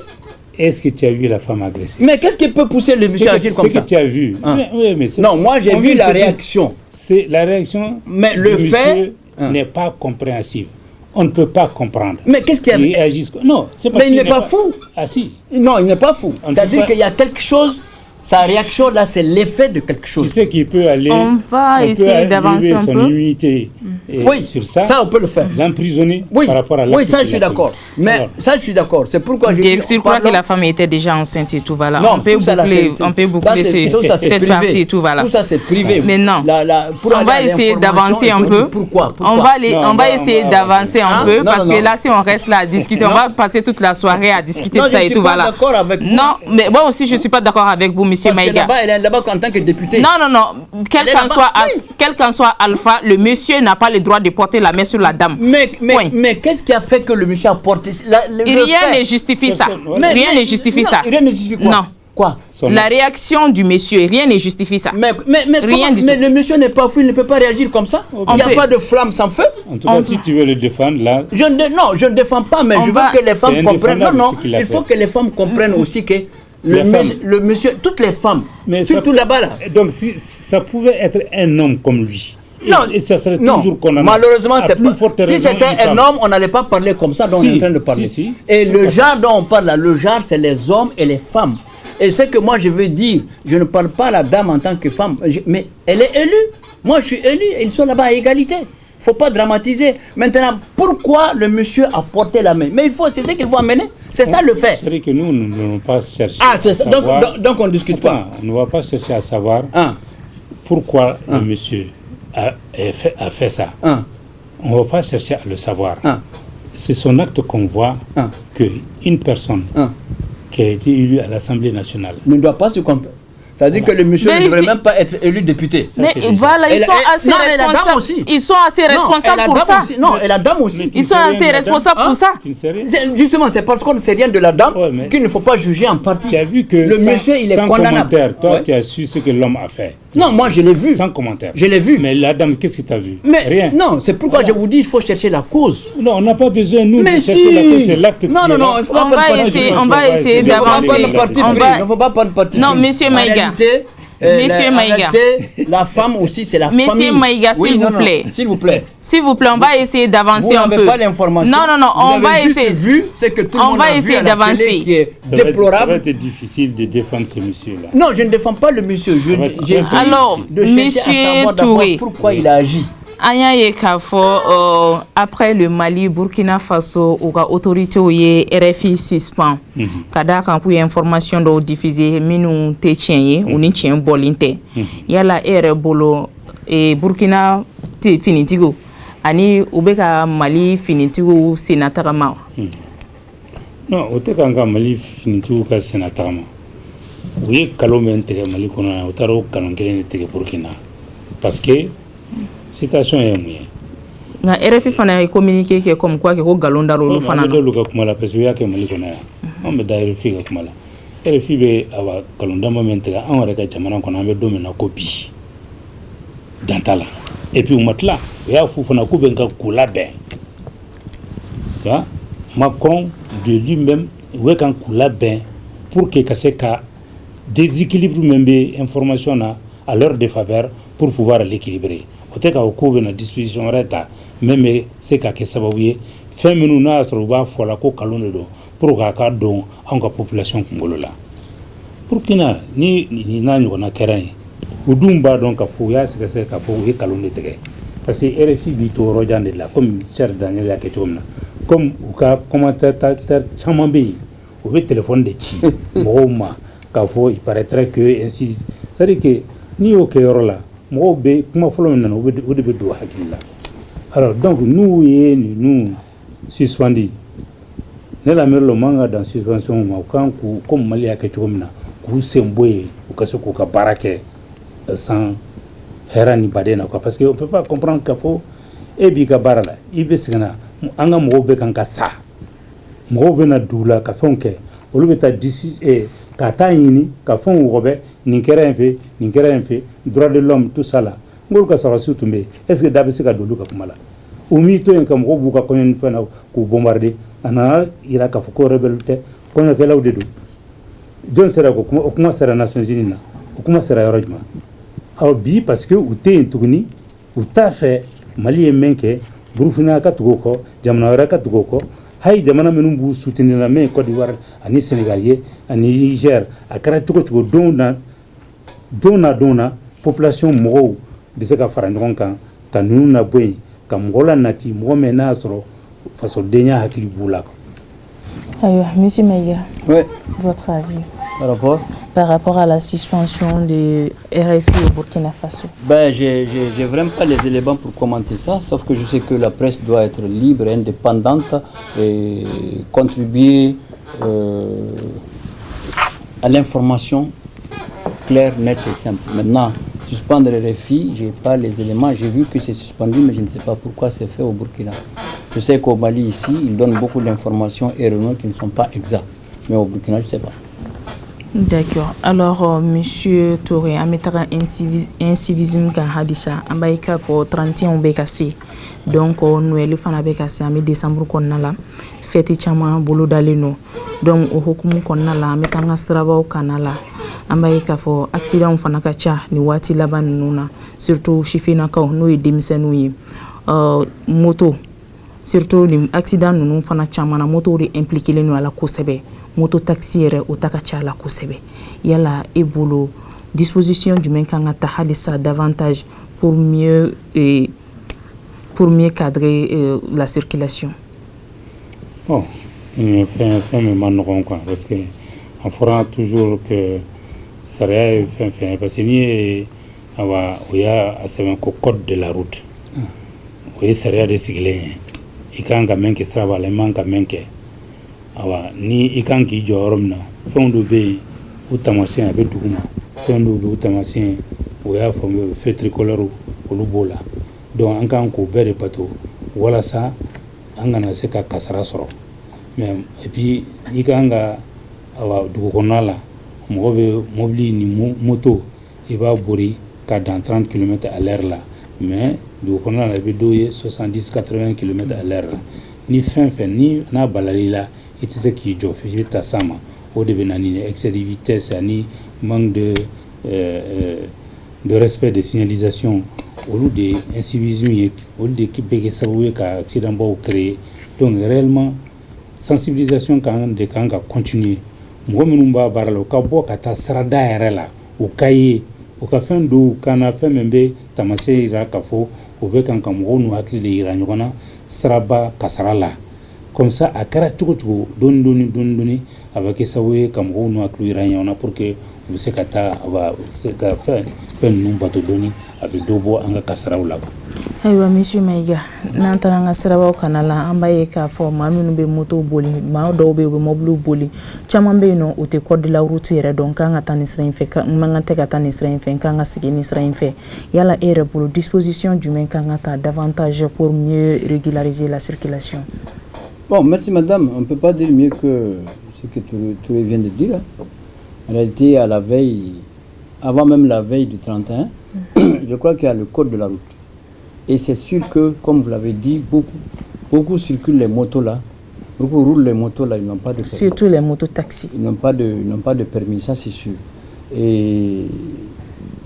Speaker 2: Est-ce que tu as vu la femme agresser?
Speaker 3: Mais qu'est-ce qui peut pousser le monsieur à agir comme ça?
Speaker 2: Ce que tu as vu.
Speaker 3: Hein?
Speaker 2: Mais
Speaker 3: non, moi j'ai vu la réaction.
Speaker 2: C'est la réaction.
Speaker 3: Mais le fait
Speaker 2: n'est pas compréhensible. On ne peut pas comprendre.
Speaker 3: Mais qu'est-ce qu'il y a? Non, c'est parce qu'il n'est pas fou.
Speaker 2: Ah si.
Speaker 3: Non, il n'est pas fou. C'est-à-dire qu'il y a quelque chose. Sa réaction là, c'est l'effet de quelque chose.
Speaker 2: Tu sais qu'il peut aller.
Speaker 1: On va essayer d'avancer un peu.
Speaker 2: Son immunité.
Speaker 3: Oui,
Speaker 2: sur ça
Speaker 3: on peut le faire.
Speaker 2: L'emprisonner par rapport à
Speaker 3: oui, ça je suis d'accord. Mais alors, ça je suis d'accord. C'est pourquoi je dis.
Speaker 1: Je crois que la femme était déjà enceinte et tout, voilà.
Speaker 3: Non,
Speaker 1: on peut boucler cette partie et tout, voilà.
Speaker 3: Tout ça c'est privé.
Speaker 1: Mais non. On va essayer d'avancer un peu.
Speaker 3: Pourquoi?
Speaker 1: On va essayer d'avancer un peu parce que là, si on reste là à discuter, on va passer toute la soirée à discuter de ça et tout, voilà. Non, mais moi aussi je suis pas d'accord avec vous, monsieur Maïga.
Speaker 3: Elle est là-bas en tant que députée.
Speaker 1: Non. Quel qu'en soit Alpha, le monsieur n'a pas le droit de porter la main sur la dame.
Speaker 3: Mais qu'est-ce qui a fait que le monsieur a porté
Speaker 1: rien ne justifie ça. Rien ne justifie ça.
Speaker 3: Rien ne justifie quoi?
Speaker 1: Non.
Speaker 3: Quoi?
Speaker 1: La réaction du monsieur, rien ne justifie ça.
Speaker 3: Mais le monsieur n'est pas fou, il ne peut pas réagir comme ça. Il n'y a pas de flamme sans feu.
Speaker 2: En tout cas, si tu veux le défendre, là...
Speaker 3: Non, je ne défends pas, mais je veux que les femmes comprennent. Non, il faut que les femmes comprennent aussi que le monsieur, toutes les femmes, surtout là-bas là.
Speaker 2: Donc si ça pouvait être un homme comme lui.
Speaker 3: Non,
Speaker 2: et ça serait toujours condamné.
Speaker 3: Malheureusement, c'est pas. Si c'était un homme, on n'allait pas parler comme ça dont on est en train de parler. Et le genre dont on parle là, le genre, c'est les hommes et les femmes. Et ce que moi je veux dire, je ne parle pas à la dame en tant que femme, mais elle est élue. Moi je suis élu, et ils sont là-bas à égalité. Il ne faut pas dramatiser. Maintenant, pourquoi le monsieur a porté la main? Mais c'est ce qu'il faut amener. C'est ça le fait.
Speaker 2: C'est vrai que nous ne devons pas chercher.
Speaker 3: Ah, c'est ça. Donc on ne discute pas.
Speaker 2: On ne va pas chercher à savoir pourquoi le monsieur a fait ça. On ne va pas chercher à le savoir. C'est son acte qu'on voit qu'une personne qui a été élue à l'Assemblée nationale
Speaker 3: ne doit pas se comprendre. Ça veut dire que le monsieur ne devrait même pas être élu député.
Speaker 1: Mais voilà, ils sont assez responsables. Ils sont assez responsables pour ça.
Speaker 3: Non, et la dame aussi.
Speaker 1: Ils sont assez responsables pour ça.
Speaker 3: Justement, c'est parce qu'on ne sait rien de la dame qu'il ne faut pas juger en partie.
Speaker 2: Tu as vu que
Speaker 3: le monsieur, il est condamnable.
Speaker 2: Toi, tu as su ce que l'homme a fait.
Speaker 3: Non, moi je l'ai vu.
Speaker 2: Sans commentaire.
Speaker 3: Je l'ai vu.
Speaker 2: Mais la dame, qu'est-ce que tu as vu?
Speaker 3: Rien. Non, c'est pourquoi je vous dis, il faut chercher la cause.
Speaker 2: Non, on n'a pas besoin, nous, de chercher la cause. C'est l'acte.
Speaker 3: Non, il faut pas
Speaker 1: on va essayer d'avancer.
Speaker 3: Il ne faut pas prendre parti.
Speaker 1: Non, monsieur Maïga. Monsieur Maïga.
Speaker 3: La femme aussi, c'est la famille.
Speaker 1: Monsieur Maïga, s'il vous plaît.
Speaker 3: S'il vous plaît.
Speaker 1: S'il vous plaît, on va essayer d'avancer un peu.
Speaker 3: Vous n'avez pas l'information.
Speaker 1: Non, on va essayer.
Speaker 3: Vu, c'est que tout le monde a vu à la télé qui est déplorable.
Speaker 2: Ça va être difficile de défendre ce monsieur-là.
Speaker 3: Non, je ne défends pas le monsieur.
Speaker 1: Alors, monsieur Touré,
Speaker 3: pourquoi il a agi?
Speaker 1: Anya ye k'a fɔ après le Mali, Burkina Faso u ka autorité ye RFI suspend ka da kan k'u ye information dɔw diffuser minnu tɛ tiɲɛ ye u ni tiɲɛ bɔlen tɛ yala e yɛrɛ bolo Burkina finitigiw ani u bɛ ka Mali finitigiw senna tagama wa?
Speaker 2: Non, o tɛ kan ka Mali finitigiw ka senna tagama. U ye kalon min tigɛ Mali kɔnɔ yan u taara o kalon kelen de tigɛ Burkina parce que situation est moyen
Speaker 1: nga RFI fana ay communiquer ke comme quoi que ko galon darolu fana
Speaker 2: do luka kuma la parce que yake mali kona ya on be da RFI ga kuma la RFI be awa galon da moment ga an wara ka jamana kona be do mena copie dantala et puis matla ya fu fana ku ben ka kula ben ya Macron de lui-même ouais kan kula ben pour que ka déséquilibre même information à leur défaveur pour pouvoir l'équilibrer peut-être ka ko na disposition reta même c'est ka ke sababu fait minu na soro ba fola ko kalon do pour ka don en ka population congolo la pour kina ni na nyo na keran udumba donc ka fo ya se ka fo e kalon de tege parce que RFI bi to rojande la comme cher Daniel ya ke chomna comme ka commentateur chamambe ou le téléphone de chi moma ka fo il paraîtrait que ainsi c'est dire que ni o ke yorola mo be kuma folo nan o be do hakilla. Alors donc nous suspendu ne la mer lo manga dans suspension ma kan ku comme mali ya ke chomna ku semboye ku kaso ku ka barake sans herani badena quoi parce que on peut pas comprendre qu'il faut et bi ka barala ibe sigana anga mo be kan ka sa mo be na dula ka fonke o lu beta d'ici et ka tayini ka fon robe ni kera fait droit de l'homme tout ça là ngol ka sara sutumbe est-ce que dabe se ka dulu ka kumala umi to en kam ko buka ko en fana ko bombarder ana ira ka foko rebelte ko na kala udedu don sera ko kuma sera Nations Unies na kuma sera yorojma aw bi parce que ou te tuguni ou ta fait mali menke burufina ka tugo ko jamna wara ka tugo ko hay jamana menum bu soutenir la main Côte d'Ivoire ani Sénégalais ani Niger akara tugo dona population mo bisa ka fara ndon kan kanuna boy kam gola nati mo mena soro façon denya hakili bula ko.
Speaker 1: Monsieur Maïga, votre avis par rapport à la suspension de RFI au Burkina Faso?
Speaker 3: J'ai vraiment pas les éléments pour commenter ça, sauf que je sais que la presse doit être libre, indépendante et contribuer à l'information claire, nette et simple. Maintenant, suspendre RFI, j'ai pas les éléments, j'ai vu que c'est suspendu, mais je ne sais pas pourquoi c'est fait au Burkina. Je sais qu'au Mali, ici, ils donnent beaucoup d'informations erronées qui ne sont pas exactes. Mais au Burkina, je ne sais pas.
Speaker 1: D'accord. Alors, Monsieur Touré, à mettre incivisme quand hadisa, ambaïka pour 31 bekasi. Donc, nous allons faire bekasi à mi-décembre qu'on a là. Fête chama bolo daleno. Donc, au hukumu qu'on a là, mettre un straba au canala. Ambaïka pour accident fana kacha ni wati laban nuna. Surtout chifina kao nous et demisenouye. Moto. Surtout les accidents nous fana chama na moto ri impliqué les nous à la kosebe. Moto taxi re otakacha la kosebe yala ebolo disposition du menkanga tahadisa davantage pour mieux cadrer la circulation.
Speaker 2: Bon, fin mais quoi parce que on fera toujours que ça est fin parce que ni awa oya asema ko code de la route. Oui, ça est de sigler ikanga menke strava le manka menke awa ni ikanki joromna fondo be utamasien be duguma fondo be utamasien oya fomo fait tricolore olubola donc ankan ko bere pato wala sa angana se ka kasara soro mais et puis ikanga awa dugonala mo be mobili ni moto e ba bori ka dans 30 km à l'heure là mais dugonala be doye 70-80 km à l'heure ni fin ni na balalila et c'est ce qui joue fait sama au début nani excès de vitesse ni manque de respect des signalisations au lieu de incivisme au lieu de qui savoir qu'un accident va créer donc réellement sensibilisation quand de quand continuer moi menumba baralo ka bo kata sarada erela o kaye o ka fendo kana femembe tamase ira kafo o be kan kam wonu hakli de ira nyona saraba kasarala comme ça a kɛra cogo cogo dɔɔni a bɛ kɛ sababu ye ka mɔgɔw n'u hakili yira ɲɔgɔn na pour que u bɛ se ka taa a bɛ se ka fɛn ninnu bato dɔɔni a bɛ dɔ bɔ an ka kasaraw la.
Speaker 1: Ayiwa monsieur Mayiga n'an taara an ka sirabaw kana la an b'a ye k'a fɔ maa minnu bɛ moto boli maa dɔw bɛ yen u bɛ mɔbiliw boli caman bɛ yen nɔ u tɛ code de la route yɛrɛ dɔn k'an ka taa nin sira in fɛ n man kan tɛ ka taa nin sira in fɛ k'an ka segin nin sira in fɛ yala e yɛrɛ bolo disposition jumɛn kan ka ta davantage pour mieux régulariser la circulation?
Speaker 3: Bon, merci madame. On ne peut pas dire mieux que ce que Touré vient de dire. En réalité, à la veille, avant même la veille du 31, je crois qu'il y a le code de la route. Et c'est sûr que, comme vous l'avez dit, beaucoup circulent les motos là. Beaucoup roulent les motos là, ils n'ont pas de permis.
Speaker 1: Surtout les motos taxis.
Speaker 3: Ils n'ont pas de permis, ça c'est sûr. Et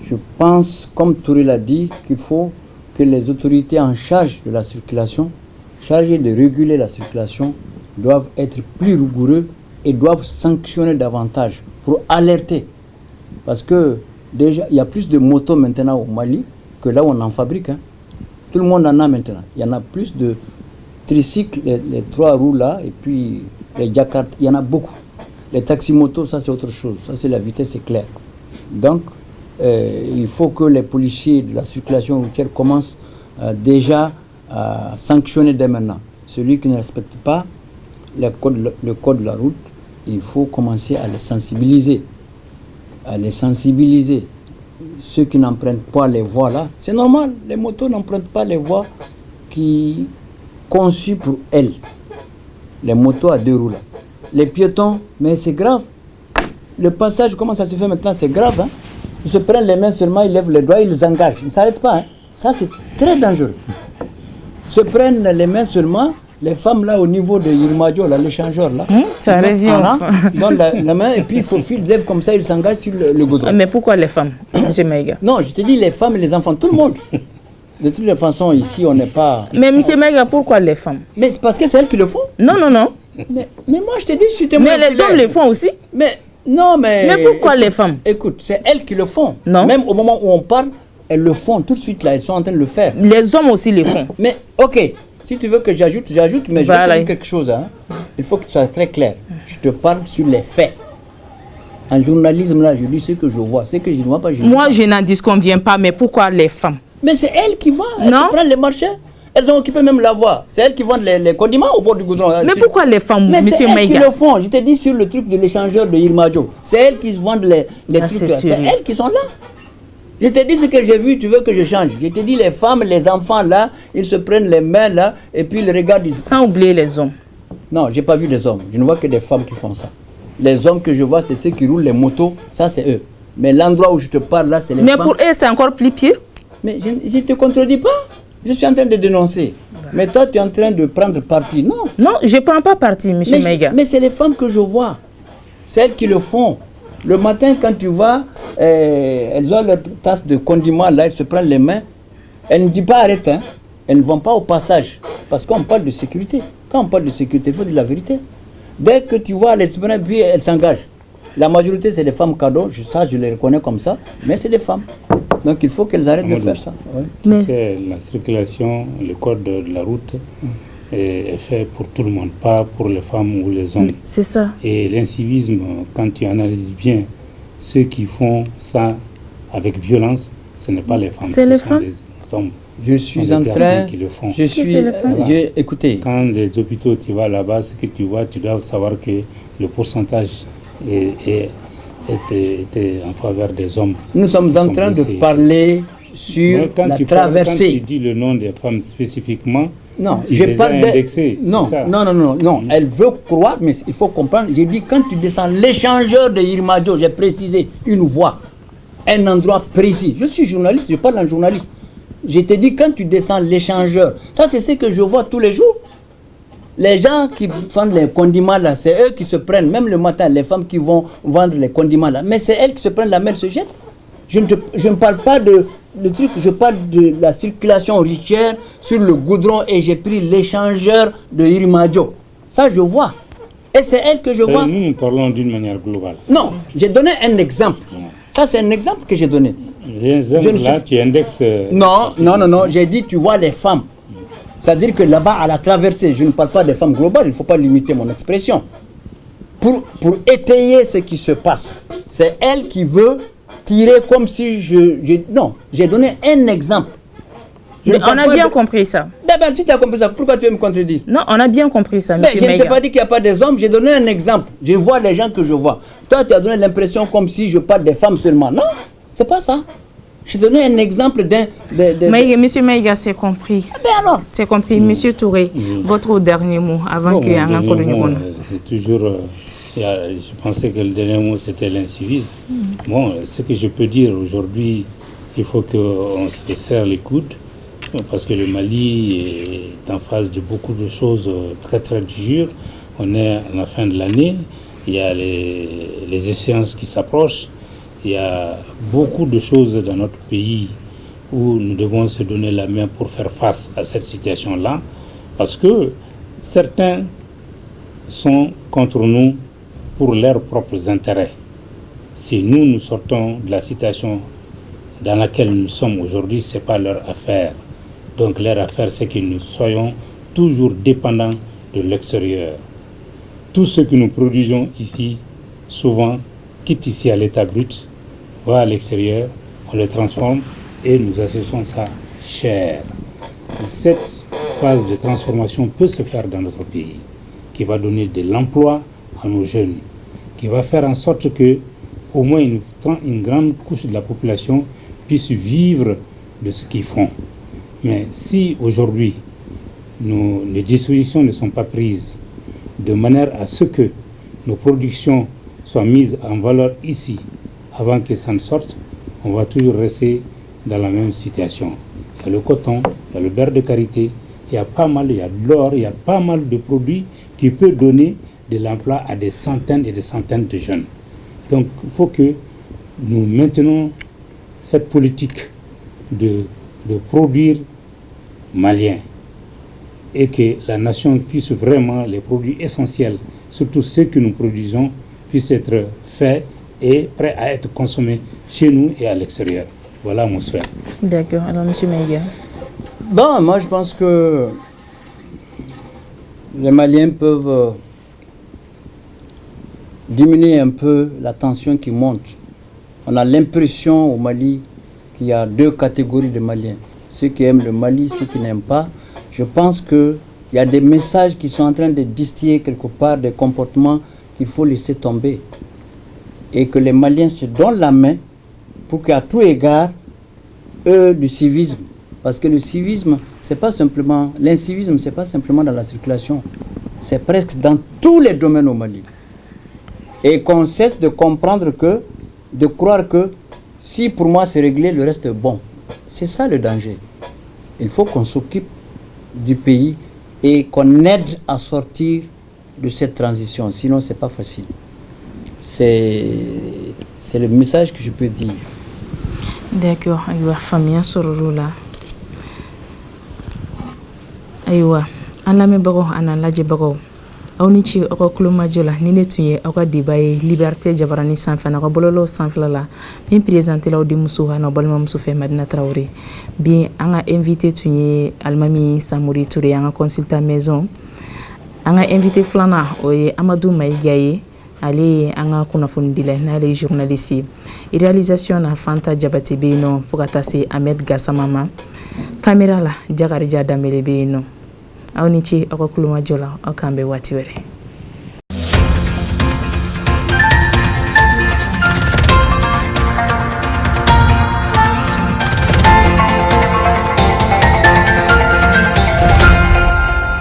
Speaker 3: je pense, comme Touré l'a dit, qu'il faut que les autorités en charge de la circulation, chargées de réguler la circulation, doivent être plus rigoureux et doivent sanctionner davantage pour alerter. Parce que déjà, il y a plus de motos maintenant au Mali que là où on en fabrique. Hein. Tout le monde en a maintenant. Il y en a plus de tricycles, les 3 roues là, et puis les Jakarta, il y en a beaucoup. Les taxis-motos, ça c'est autre chose. Ça c'est la vitesse, c'est clair. Donc, il faut que les policiers de la circulation routière commencent déjà à sanctionner dès maintenant. Celui qui ne respecte pas le code de la route, il faut commencer à les sensibiliser. Ceux qui n'empruntent pas les voies là, c'est normal, les motos n'empruntent pas les voies qui conçues pour elles. Les motos à 2 roues là. Les piétons, mais c'est grave. Le passage, comment ça se fait maintenant, c'est grave. Hein? Ils se prennent les mains seulement, ils lèvent les doigts, ils les engagent. Ils ne s'arrêtent pas. Hein? Ça, c'est très dangereux. Ils se prennent les mains seulement. Les femmes là au niveau de Yirmadio, là, l'échangeur là,
Speaker 1: ça revient.
Speaker 3: Ils donnent la main et puis ils lèvent comme ça, ils s'engagent sur le goudron.
Speaker 1: Mais pourquoi les femmes, M. Maïga?
Speaker 3: Non, je te dis les femmes et les enfants, tout le monde. De toutes les façons, ici, on n'est pas...
Speaker 1: Mais M. Maïga, pourquoi les femmes?
Speaker 3: Mais c'est parce que c'est elles qui le font.
Speaker 1: Non.
Speaker 3: Mais moi, je te dis, je suis témoin.
Speaker 1: Mais les hommes le font aussi.
Speaker 3: Mais non, mais...
Speaker 1: Mais pourquoi les femmes?
Speaker 3: Écoute, c'est elles qui le font.
Speaker 1: Non.
Speaker 3: Même au moment où on parle, elles le font tout de suite là, elles sont en train de le faire.
Speaker 1: Les hommes aussi le font.
Speaker 3: Mais ok, si tu veux que j'ajoute, mais je vais te dire quelque chose. Hein. Il faut que tu sois très clair. Je te parle sur les faits. En journalisme, là, je dis ce que je vois. Ce que je ne vois pas,
Speaker 1: je n'en disconviens pas, mais pourquoi les femmes?
Speaker 3: Mais c'est elles qui vendent. Elles se prennent les marchés. Elles ont occupé même la voie. C'est elles qui vendent les condiments au bord du goudron.
Speaker 1: Mais pourquoi les femmes, M. Maïga?
Speaker 3: C'est elles qui le font. Je t'ai dit sur le truc de l'échangeur de Yirmadio. C'est elles qui vendent les trucs là. C'est elles qui sont là. Je t'ai dit ce que j'ai vu, tu veux que je change. Je t'ai dit les femmes, les enfants là, ils se prennent les mains là et puis ils regardent.
Speaker 1: Sans oublier les hommes.
Speaker 3: Non, j'ai pas vu les hommes. Je ne vois que des femmes qui font ça. Les hommes que je vois, c'est ceux qui roulent les motos. Ça, c'est eux. Mais l'endroit où je te parle là, c'est les femmes.
Speaker 1: Mais pour eux, c'est encore plus pire.
Speaker 3: Mais je ne te contredis pas. Je suis en train de dénoncer. Mais toi, tu es en train de prendre parti. Non.
Speaker 1: Non, je ne prends pas parti, M. Maïga.
Speaker 3: Mais c'est les femmes que je vois. C'est elles qui le font. Le matin, quand tu vas, elles ont leur tasse de condiments, là, elles se prennent les mains. Elles ne disent pas arrête, hein. Elles ne vont pas au passage. Parce qu'on parle de sécurité. Quand on parle de sécurité, il faut dire la vérité. Dès que tu vois, elles se prennent, puis elles s'engagent. La majorité, c'est des femmes cadeaux. Ça, je les reconnais comme ça. Mais c'est des femmes. Donc, il faut qu'elles arrêtent de faire ça. Ouais.
Speaker 2: Tu sais, la circulation, le code de la route est fait pour tout le monde, pas pour les femmes ou les hommes.
Speaker 1: C'est ça.
Speaker 2: Et l'incivisme, quand tu analyses bien, ceux qui font ça avec violence, ce n'est pas les femmes.
Speaker 1: C'est les femmes.
Speaker 2: Les hommes.
Speaker 3: Je suis en train...
Speaker 2: Qui le font.
Speaker 3: Écoutez.
Speaker 2: Quand les hôpitaux, tu vas là-bas, ce que tu vois, tu dois savoir que le pourcentage était en faveur des hommes.
Speaker 3: Nous sommes en train de parler sur la traversée.
Speaker 2: Quand tu dis le nom des femmes spécifiquement,
Speaker 3: non,
Speaker 2: je parle d'indexer.
Speaker 3: Non. Elle veut croire, mais il faut comprendre. J'ai dit quand tu descends l'échangeur de Yirmadio, j'ai précisé une voie, un endroit précis. Je suis journaliste, je parle en journaliste. Je t'ai dit quand tu descends l'échangeur, ça c'est ce que je vois tous les jours. Les gens qui vendent les condiments là, c'est eux qui se prennent, même le matin, les femmes qui vont vendre les condiments là, mais c'est elles qui se prennent la main, se jettent. Je ne parle pas de le truc, je parle de la circulation routière sur le goudron et j'ai pris l'échangeur de Yirmadio. Ça je vois. Et c'est elle que je vois.
Speaker 2: Nous parlons d'une manière globale.
Speaker 3: Non, j'ai donné un exemple. Ça c'est un exemple que j'ai donné.
Speaker 2: Là, tu indexes...
Speaker 3: Non, j'ai dit tu vois les femmes. C'est-à-dire que là-bas, à la traversée, je ne parle pas des femmes globales, il ne faut pas limiter mon expression. Pour étayer ce qui se passe, c'est elle qui veut tirer comme si non, j'ai donné un exemple.
Speaker 1: On a bien compris ça.
Speaker 3: D'abord, si tu as compris ça, pourquoi tu veux me contredire?
Speaker 1: Non, on a bien compris ça, monsieur
Speaker 3: Je ne t'ai pas dit qu'il n'y a pas des hommes, j'ai donné un exemple. Je vois les gens que je vois. Toi, tu as donné l'impression comme si je parle des femmes seulement. Non, c'est pas ça. Je donné un exemple
Speaker 1: Monsieur Maïga, c'est compris.
Speaker 3: Alors
Speaker 1: c'est compris. Monsieur Touré, votre dernier mot avant que
Speaker 2: c'est toujours... je pensais que le dernier mot, c'était l'incivisme. Bon, ce que je peux dire aujourd'hui, il faut qu'on se serre les coudes, parce que le Mali est en phase de beaucoup de choses très très dures. On est à la fin de l'année, il y a les échéances qui s'approchent, il y a beaucoup de choses dans notre pays où nous devons se donner la main pour faire face à cette situation-là, parce que certains sont contre nous pour leurs propres intérêts. Si nous sortons de la situation dans laquelle nous sommes aujourd'hui, ce n'est pas leur affaire. Donc leur affaire, c'est que nous soyons toujours dépendants de l'extérieur. Tout ce que nous produisons ici, souvent, quitte ici à l'état brut, va à l'extérieur, on le transforme et nous associons ça cher. Cette phase de transformation peut se faire dans notre pays, qui va donner de l'emploi à nos jeunes, qui va faire en sorte que au moins une grande couche de la population puisse vivre de ce qu'ils font. Mais si aujourd'hui les dispositions ne sont pas prises de manière à ce que nos productions soient mises en valeur ici avant que ça ne sorte, on va toujours rester dans la même situation. Il y a le coton, il y a le beurre de karité, il y a de l'or, il y a pas mal de produits qui peuvent donner de l'emploi à des centaines et des centaines de jeunes. Donc il faut que nous maintenons cette politique de produire malien et que la nation puisse vraiment, les produits essentiels, surtout ceux que nous produisons, puissent être faits et prêts à être consommés chez nous et à l'extérieur. Voilà mon souhait.
Speaker 1: D'accord. Alors, M. Maïga.
Speaker 3: Bon, moi je pense que les Maliens peuvent diminuer un peu la tension qui monte. On a l'impression au Mali qu'il y a deux catégories de Maliens. Ceux qui aiment le Mali, ceux qui n'aiment pas. Je pense qu'il y a des messages qui sont en train de distiller quelque part des comportements qu'il faut laisser tomber. Et que les Maliens se donnent la main pour qu'à tout égard, eux, du civisme. Parce que le civisme, c'est pas simplement... L'incivisme, c'est pas simplement dans la circulation. C'est presque dans tous les domaines au Mali. Et qu'on cesse de comprendre que, de croire que si pour moi c'est réglé, le reste est bon. C'est ça le danger. Il faut qu'on s'occupe du pays et qu'on aide à sortir de cette transition. Sinon, c'est pas facile. C'est le message que je peux dire.
Speaker 1: D'accord. Aywa, famille sororola. Aywa, aname bago analaje bago. Aunichi okuluma jola nine tunye oka dibaye liberté jabarani sanfana ko bololo sanflala bien présenter la di musuha no balma musu fe Madina Traoré bien anga invité tunye Almami Samori Touré anga consultant maison anga invité flana oye Amadou Maïgaye ale anga kuna fundile na les journalistes et réalisation na Fanta Jabate beno fokata se Ahmed Gassamama caméra la Jagarija Damele beno Aunichi okuluma jola okambe watiwere